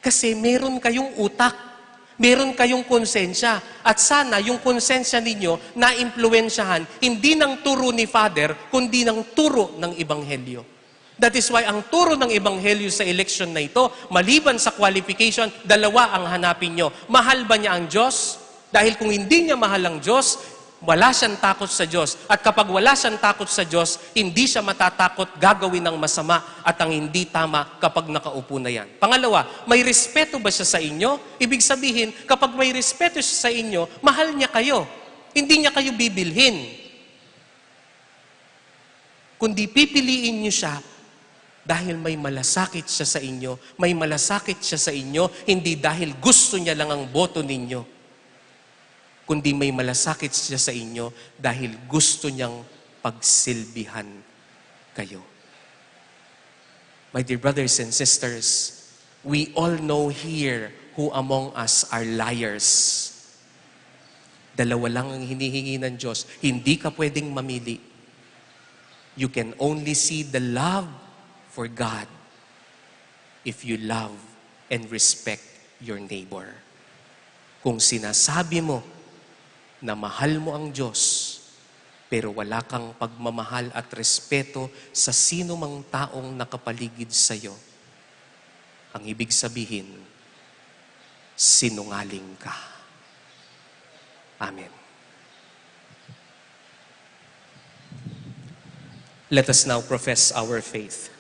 Kasi meron kayong utak, meron kayong konsensya. At sana yung konsensya ninyo na-impluensyahan, hindi ng turo ni Father, kundi ng turo ng Ebanghelyo. That is why ang turo ng Ebanghelyo sa election na ito, maliban sa qualification, 2 ang hanapin nyo. Mahal ba niya ang Diyos? Dahil kung hindi niya mahal ang Diyos, wala siyang takot sa Diyos. At kapag wala siyang takot sa Diyos, hindi siya matatakot gagawin ng masama at ang hindi tama kapag nakaupo na yan. Pangalawa, may respeto ba siya sa inyo? Ibig sabihin, kapag may respeto siya sa inyo, mahal niya kayo. Hindi niya kayo bibilhin. Kundi pipiliin niyo siya dahil may malasakit siya sa inyo. May malasakit siya sa inyo, hindi dahil gusto niya lang ang boto ninyo. Kundi may malasakit siya sa inyo dahil gusto niyang pagsilbihan kayo. My dear brothers and sisters, we all know here who among us are liars. 2 lang ang hinihingi ng Diyos. Hindi ka pwedeng mamili. You can only see the love for God if you love and respect your neighbor. Kung sinasabi mo na mahal mo ang Diyos, pero wala kang pagmamahal at respeto sa sino mang taong nakapaligid sa iyo, ang ibig sabihin, sinungaling ka. Amen. Let us now profess our faith.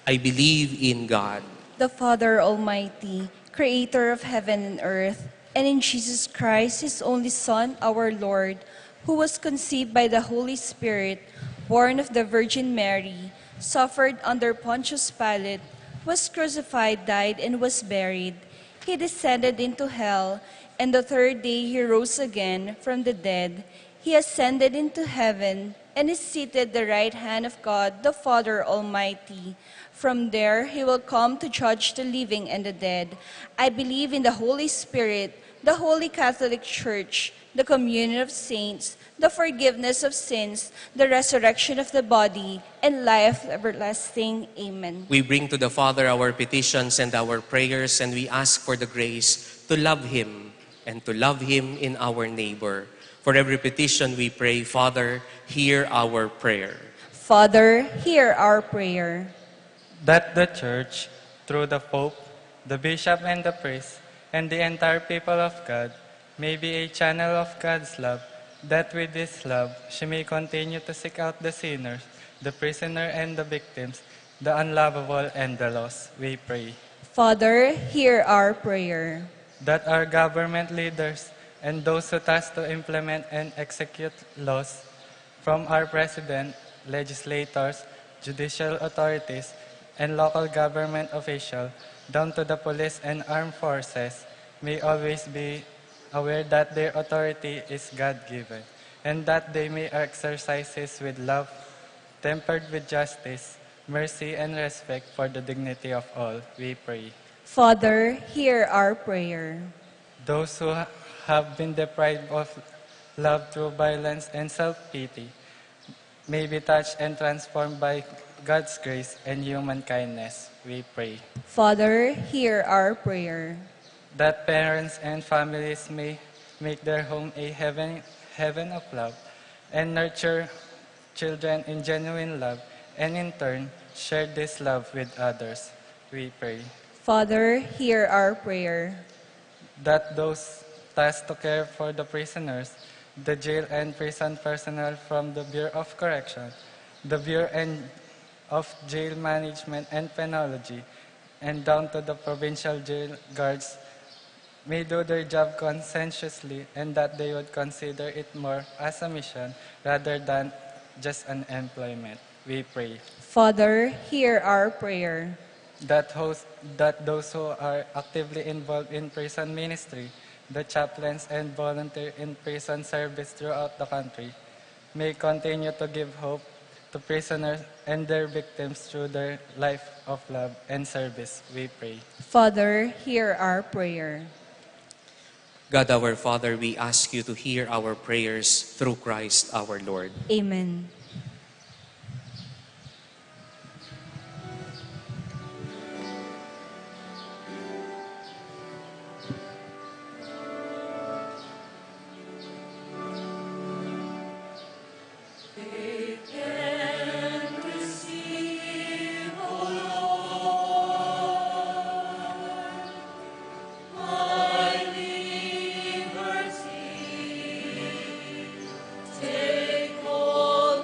I believe in God, the Father Almighty, creator of heaven and earth, and in Jesus Christ, His only Son, our Lord, who was conceived by the Holy Spirit, born of the Virgin Mary, suffered under Pontius Pilate, was crucified, died, and was buried. He descended into hell, and the third day He rose again from the dead. He ascended into heaven, and is seated at the right hand of God, the Father Almighty. From there He will come to judge the living and the dead. I believe in the Holy Spirit, the Holy Catholic Church, the communion of saints, the forgiveness of sins, the resurrection of the body, and life everlasting. Amen. We bring to the Father our petitions and our prayers, and we ask for the grace to love Him and to love Him in our neighbor. For every petition we pray, Father, hear our prayer. Father, hear our prayer. That the Church, through the Pope, the Bishop and the priest, and the entire people of God, may be a channel of God's love, that with this love she may continue to seek out the sinners, the prisoner and the victims, the unlovable and the lost, we pray. Father, hear our prayer. That our government leaders and those who tasked to implement and execute laws, from our president, legislators, judicial authorities, and local government officials, down to the police and armed forces, may always be aware that their authority is God-given, and that they may exercise it with love, tempered with justice, mercy, and respect for the dignity of all, we pray. Father, hear our prayer. Those who have been deprived of love through violence and self-pity may be touched and transformed by God's grace and human kindness, we pray. Father, hear our prayer. That parents and families may make their home a heaven of love and nurture children in genuine love, and in turn share this love with others, we pray. Father, hear our prayer. That those tasked to care for the prisoners, the jail and prison personnel from the Bureau of Correction, the Bureau of Jail Management and Penology, and down to the provincial jail guards, may do their job conscientiously, and that they would consider it more as a mission rather than just an employment, we pray. Father, hear our prayer. That those who are actively involved in prison ministry, the chaplains and volunteer in prison service throughout the country, may continue to give hope to prisoners and their victims through their life of love and service, we pray. Father, hear our prayer. God our Father, we ask you to hear our prayers through Christ our Lord. Amen. Take all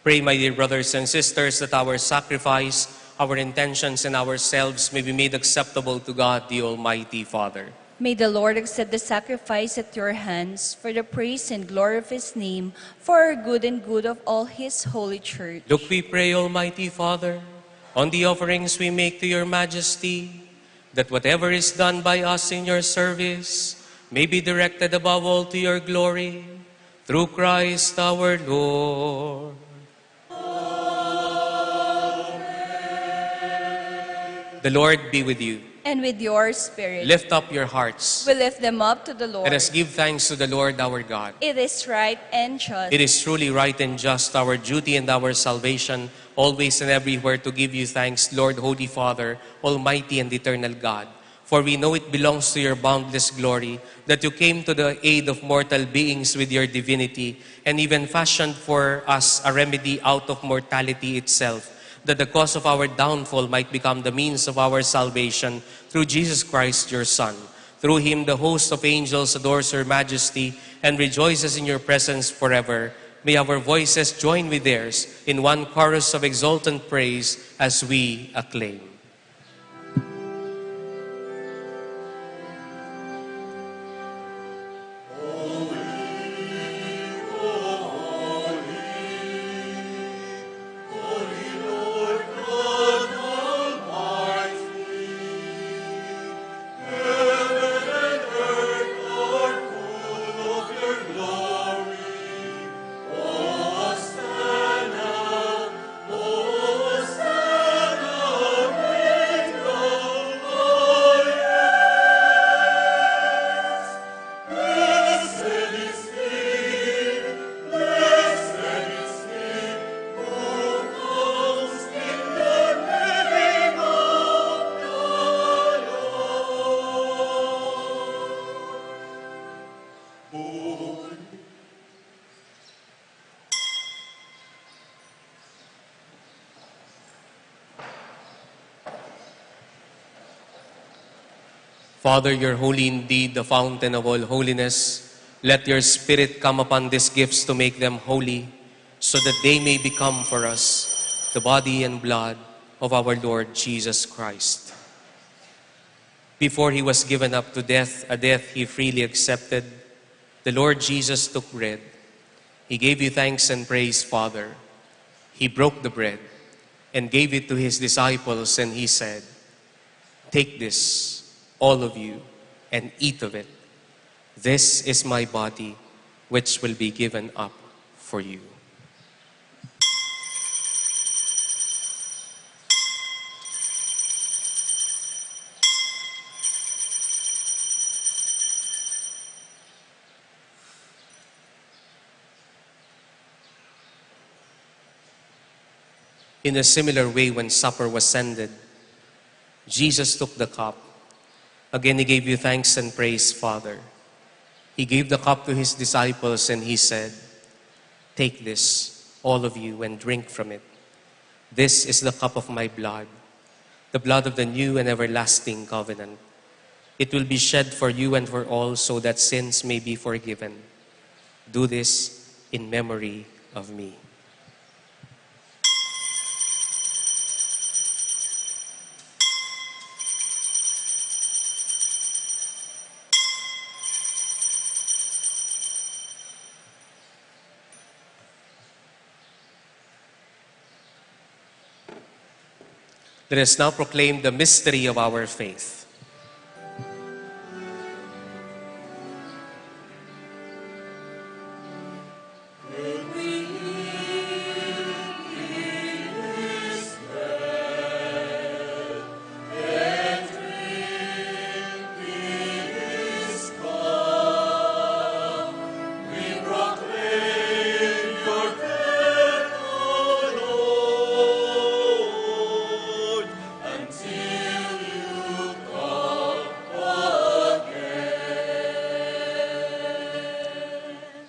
Pray, my dear brothers and sisters, that our sacrifice, our intentions, and ourselves may be made acceptable to God, the Almighty Father. May the Lord accept the sacrifice at your hands for the praise and glory of his name, for our good and good of all his holy church. Look, we pray, Almighty Father, on the offerings we make to your majesty, that whatever is done by us in your service may be directed above all to your glory, through Christ our Lord. The Lord be with you. And with your spirit, Lift up your hearts. we lift them up to the Lord. Let us give thanks to the Lord our God. It is right and just. It is truly right and just, our duty and our salvation, always and everywhere to give you thanks, Lord, Holy Father, Almighty and eternal God. For we know it belongs to your boundless glory that you came to the aid of mortal beings with your divinity and even fashioned for us a remedy out of mortality itself, that the cause of our downfall might become the means of our salvation through Jesus Christ, your Son. Through him, the host of angels adores your majesty and rejoices in your presence forever. May our voices join with theirs in one chorus of exultant praise as we acclaim. Father, you're holy indeed, the fountain of all holiness. Let your Spirit come upon these gifts to make them holy, so that they may become for us the body and blood of our Lord Jesus Christ. Before he was given up to death, a death he freely accepted, the Lord Jesus took bread. He gave you thanks and praise, Father. He broke the bread and gave it to his disciples, and he said, "Take this, all of you, and eat of it. This is my body, which will be given up for you." In a similar way, when supper was ended, Jesus took the cup. Again, he gave you thanks and praise, Father. He gave the cup to his disciples, and he said, "Take this, all of you, and drink from it. This is the cup of my blood, the blood of the new and everlasting covenant. It will be shed for you and for all, so that sins may be forgiven. Do this in memory of me." Let us now proclaim the mystery of our faith.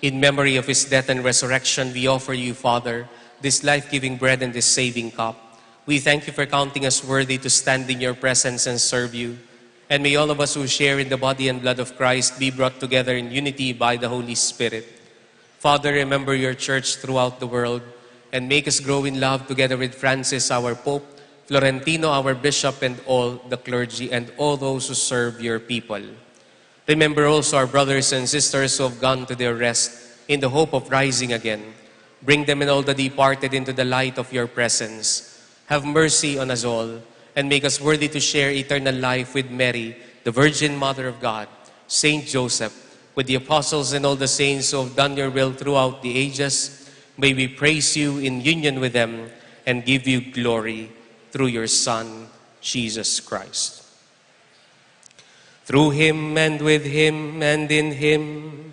In memory of his death and resurrection, we offer you, Father, this life-giving bread and this saving cup. We thank you for counting us worthy to stand in your presence and serve you. And may all of us who share in the body and blood of Christ be brought together in unity by the Holy Spirit. Father, remember your church throughout the world and make us grow in love together with Francis, our Pope, Florentino, our Bishop, and all the clergy and all those who serve your people. Remember also our brothers and sisters who have gone to their rest in the hope of rising again. Bring them and all the departed into the light of your presence. Have mercy on us all, and make us worthy to share eternal life with Mary, the Virgin Mother of God, Saint Joseph, with the apostles and all the saints who have done your will throughout the ages. May we praise you in union with them and give you glory through your Son, Jesus Christ. Through him and with him and in him,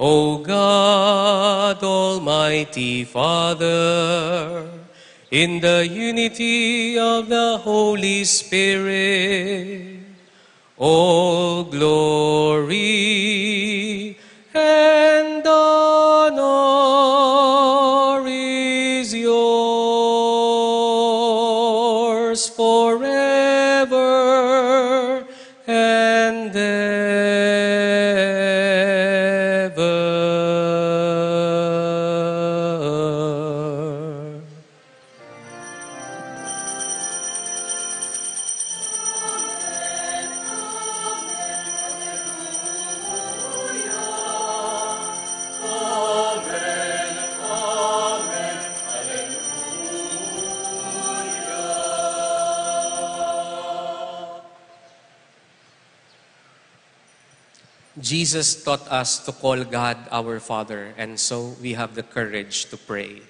O God, Almighty Father, in the unity of the Holy Spirit, all glory and honor is yours forever and ever. Jesus taught us to call God our Father, and so we have the courage to pray.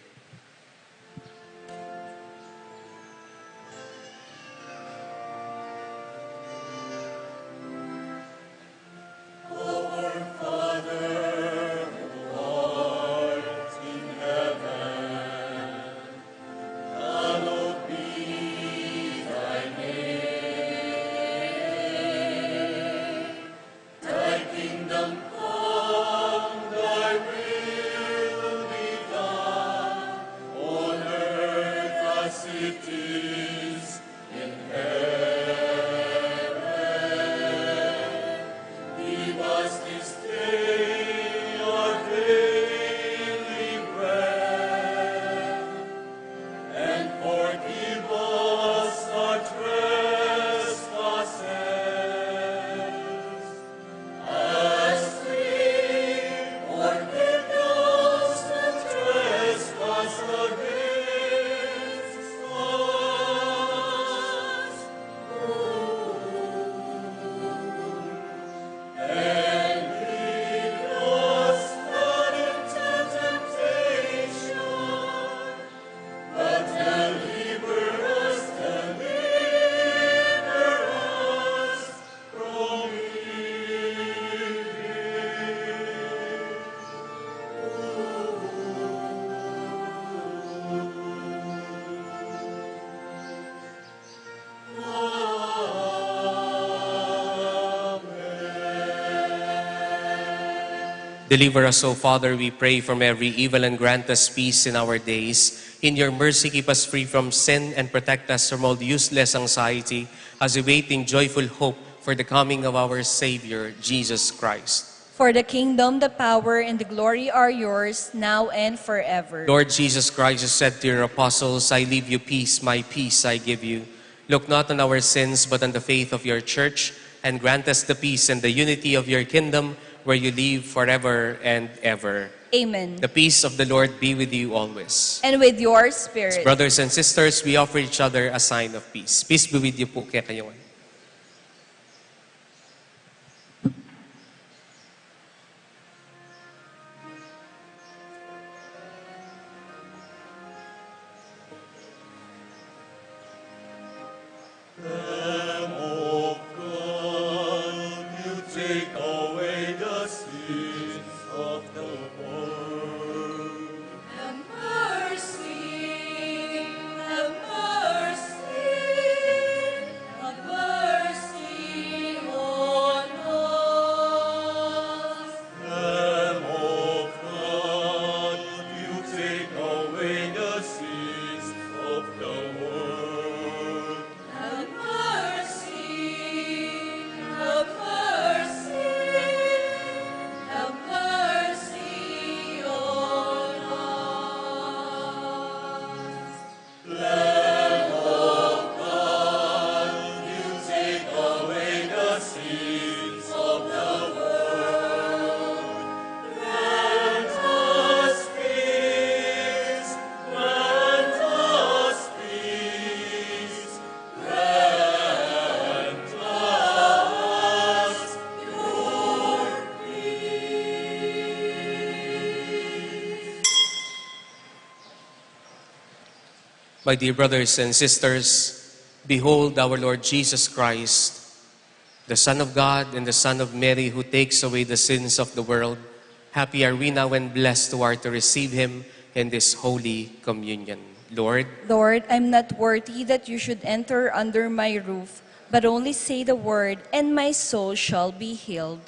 Deliver us, O Father, we pray, from every evil, and grant us peace in our days. In your mercy, keep us free from sin and protect us from all useless anxiety as we wait in joyful hope for the coming of our Savior, Jesus Christ. For the kingdom, the power, and the glory are yours, now and forever. Lord Jesus Christ, you said to your apostles, I leave you peace, my peace I give you. Look not on our sins, but on the faith of your church, and grant us the peace and the unity of your kingdom, where you live forever and ever. Amen. The peace of the Lord be with you always. And with your spirit. Brothers and sisters, we offer each other a sign of peace. Peace be with you po, kaya kayo. Lamb of God, you take away the sins of the world. Have mercy, have mercy, have My dear brothers and sisters, behold our Lord Jesus Christ, the Son of God and the Son of Mary, who takes away the sins of the world. Happy are we now and blessed who are to receive him in this holy communion. Lord, Lord, I'm not worthy that you should enter under my roof, but only say the word, and my soul shall be healed.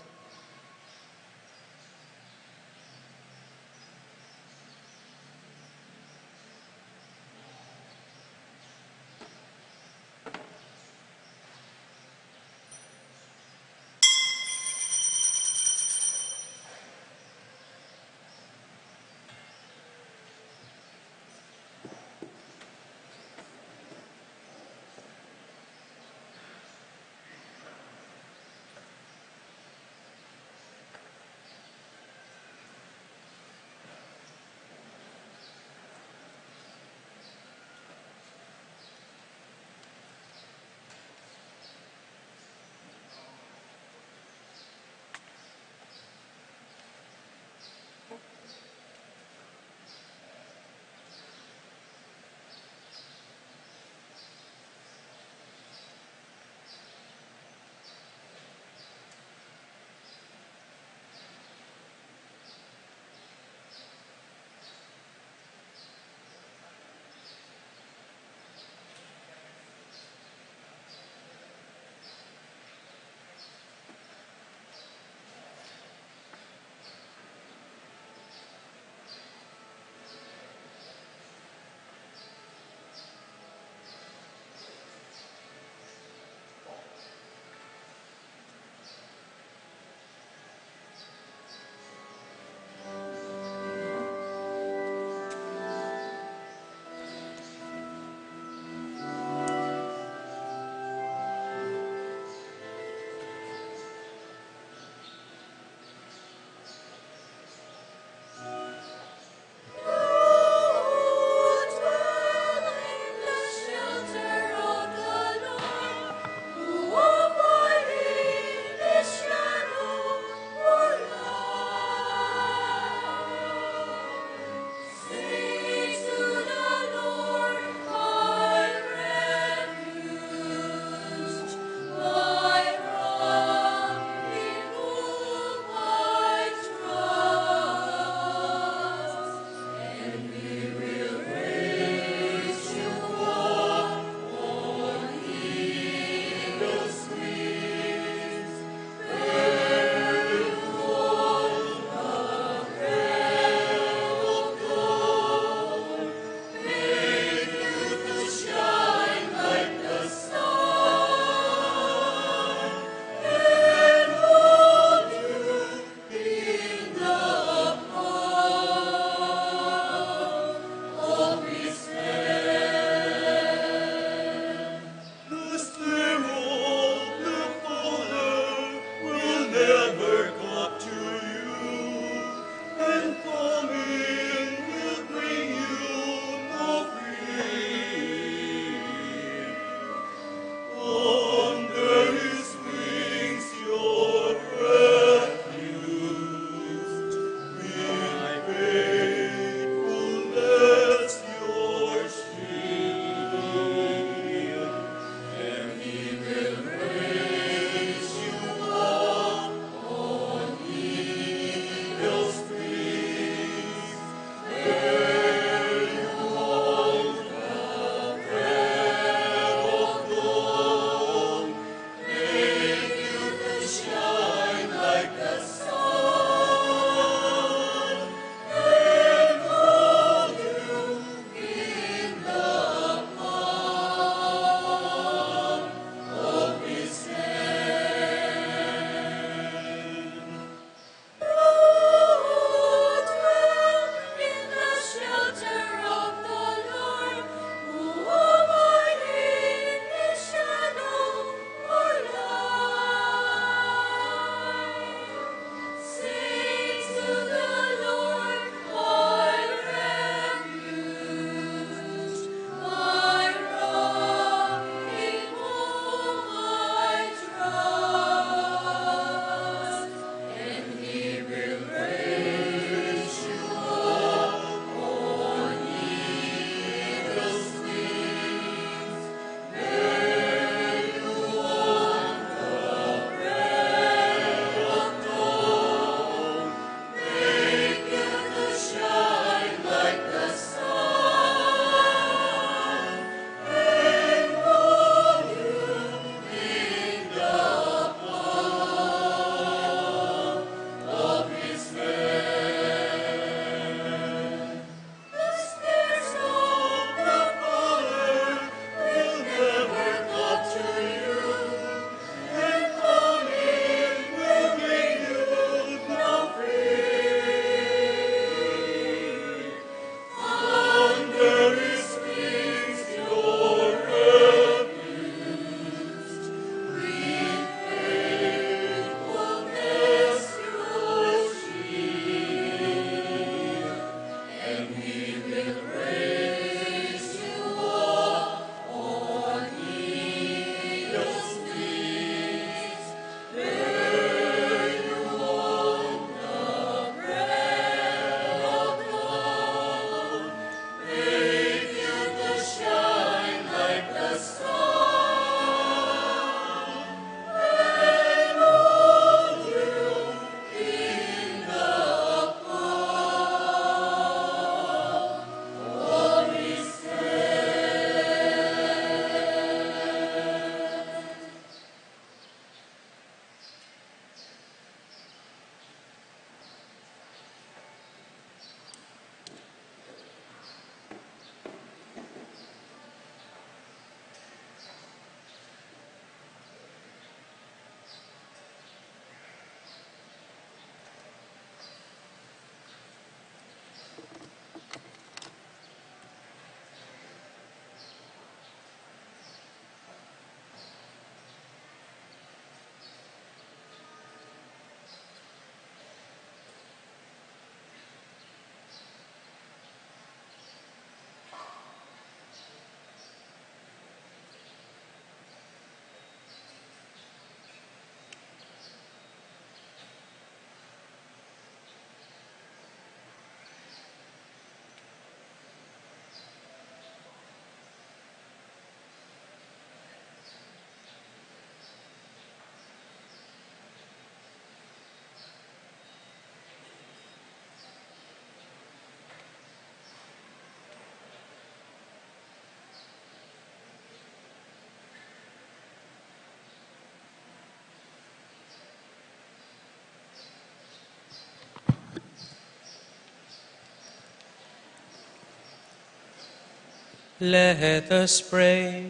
Let us pray.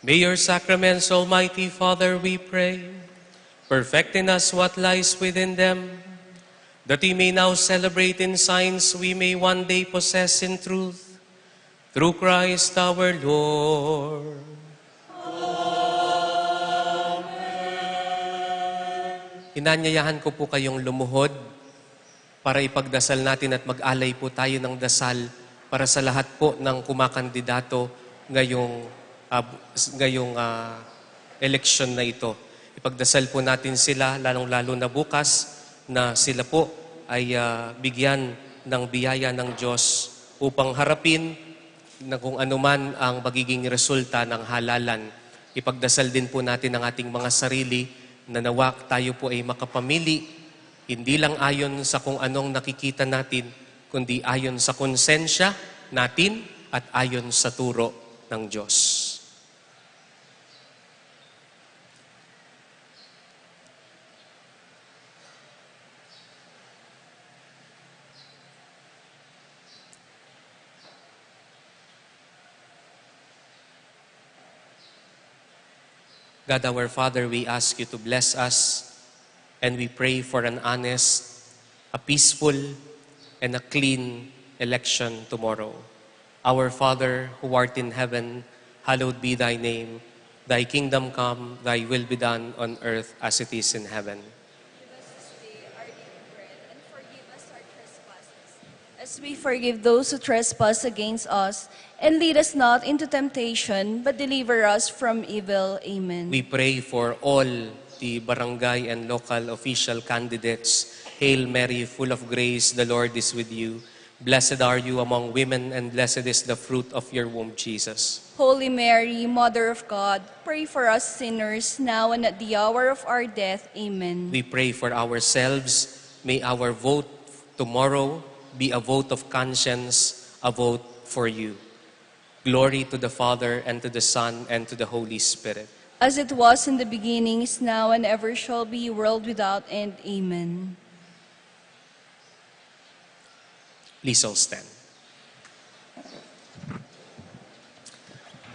May your sacraments, Almighty Father, we pray, perfect in us what lies within them, that we may now celebrate in signs we may one day possess in truth. Through Christ our Lord. Inanyayahan ko po kayong lumuhod para ipagdasal natin at mag-alay po tayo ng dasal para sa lahat po ng kumakandidato ngayong eleksyon na ito. Ipagdasal po natin sila, lalong-lalo na bukas, na sila po ay bigyan ng biyaya ng Diyos upang harapin na kung anuman ang magiging resulta ng halalan. Ipagdasal din po natin ang ating mga sarili na nawa tayo po ay makapamili, hindi lang ayon sa kung anong nakikita natin, kundi ayon sa konsensya natin at ayon sa turo ng Diyos. God our Father, we ask you to bless us, and we pray for an honest, a peaceful, and a clean election tomorrow. Our Father, who art in heaven, hallowed be thy name. Thy kingdom come, thy will be done on earth as it is in heaven. Give us this day our daily bread, and forgive us our trespasses, as we forgive those who trespass against us. And lead us not into temptation, but deliver us from evil. Amen. We pray for all the barangay and local official candidates. Hail Mary, full of grace, the Lord is with you. Blessed are you among women, and blessed is the fruit of your womb, Jesus. Holy Mary, Mother of God, pray for us sinners, now and at the hour of our death. Amen. We pray for ourselves. May our vote tomorrow be a vote of conscience, a vote for you. Glory to the Father, and to the Son, and to the Holy Spirit. As it was in the beginning, is now, and ever shall be, world without end. Amen. Please all stand.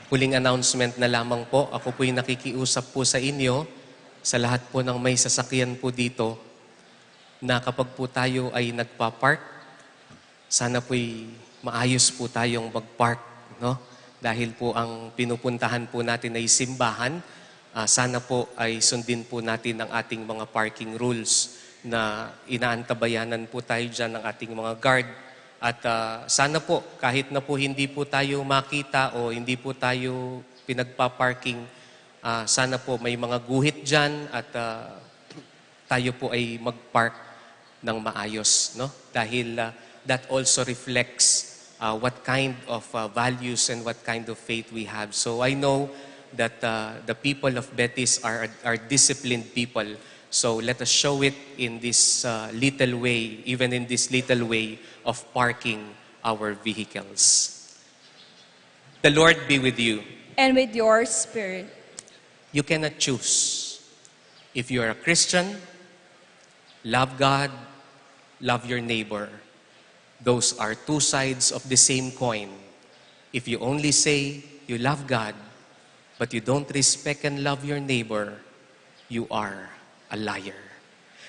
Huling announcement na lamang po, ako po'y nakikiusap po sa inyo, sa lahat po ng may sasakyan po dito, na kapag po tayo ay nagpa-park, sana po'y maayos po tayong mag-park, no? Dahil po ang pinupuntahan po natin ay simbahan, sana po ay sundin po natin ang ating mga parking rules na inaantabayanan po tayo dyan ng ating mga guard. At sana po, kahit na po hindi po tayo makita o hindi po tayo pinagpa-parking, sana po may mga guhit dyan at tayo po ay mag-park ng maayos, no? Dahil that also reflects what kind of values and what kind of faith we have. So I know that the people of Betis are disciplined people. So let us show it in this little way, even in this little way of parking our vehicles. The Lord be with you. And with your spirit. You cannot choose. If you are a Christian, love God, love your neighbor. Those are two sides of the same coin. If you only say you love God, but you don't respect and love your neighbor, you are a liar.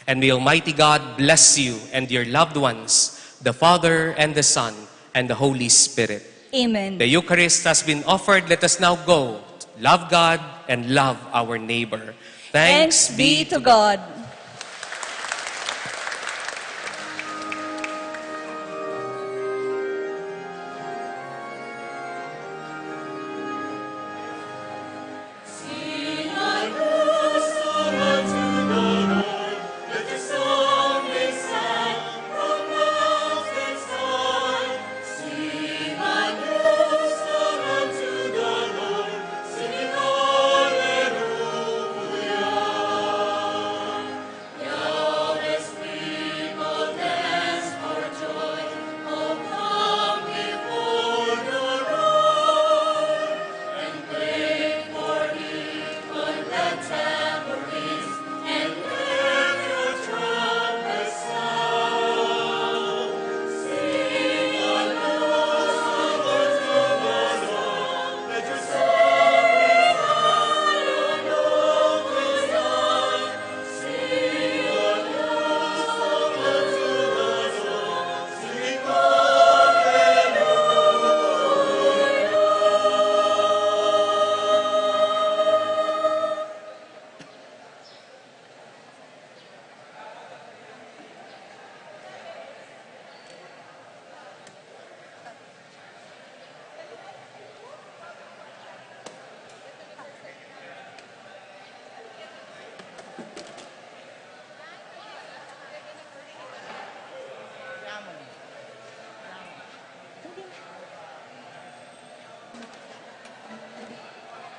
And may Almighty God bless you and your loved ones, the Father and the Son and the Holy Spirit. Amen. The Eucharist has been offered. Let us now go. Love God and love our neighbor. Thanks be to God.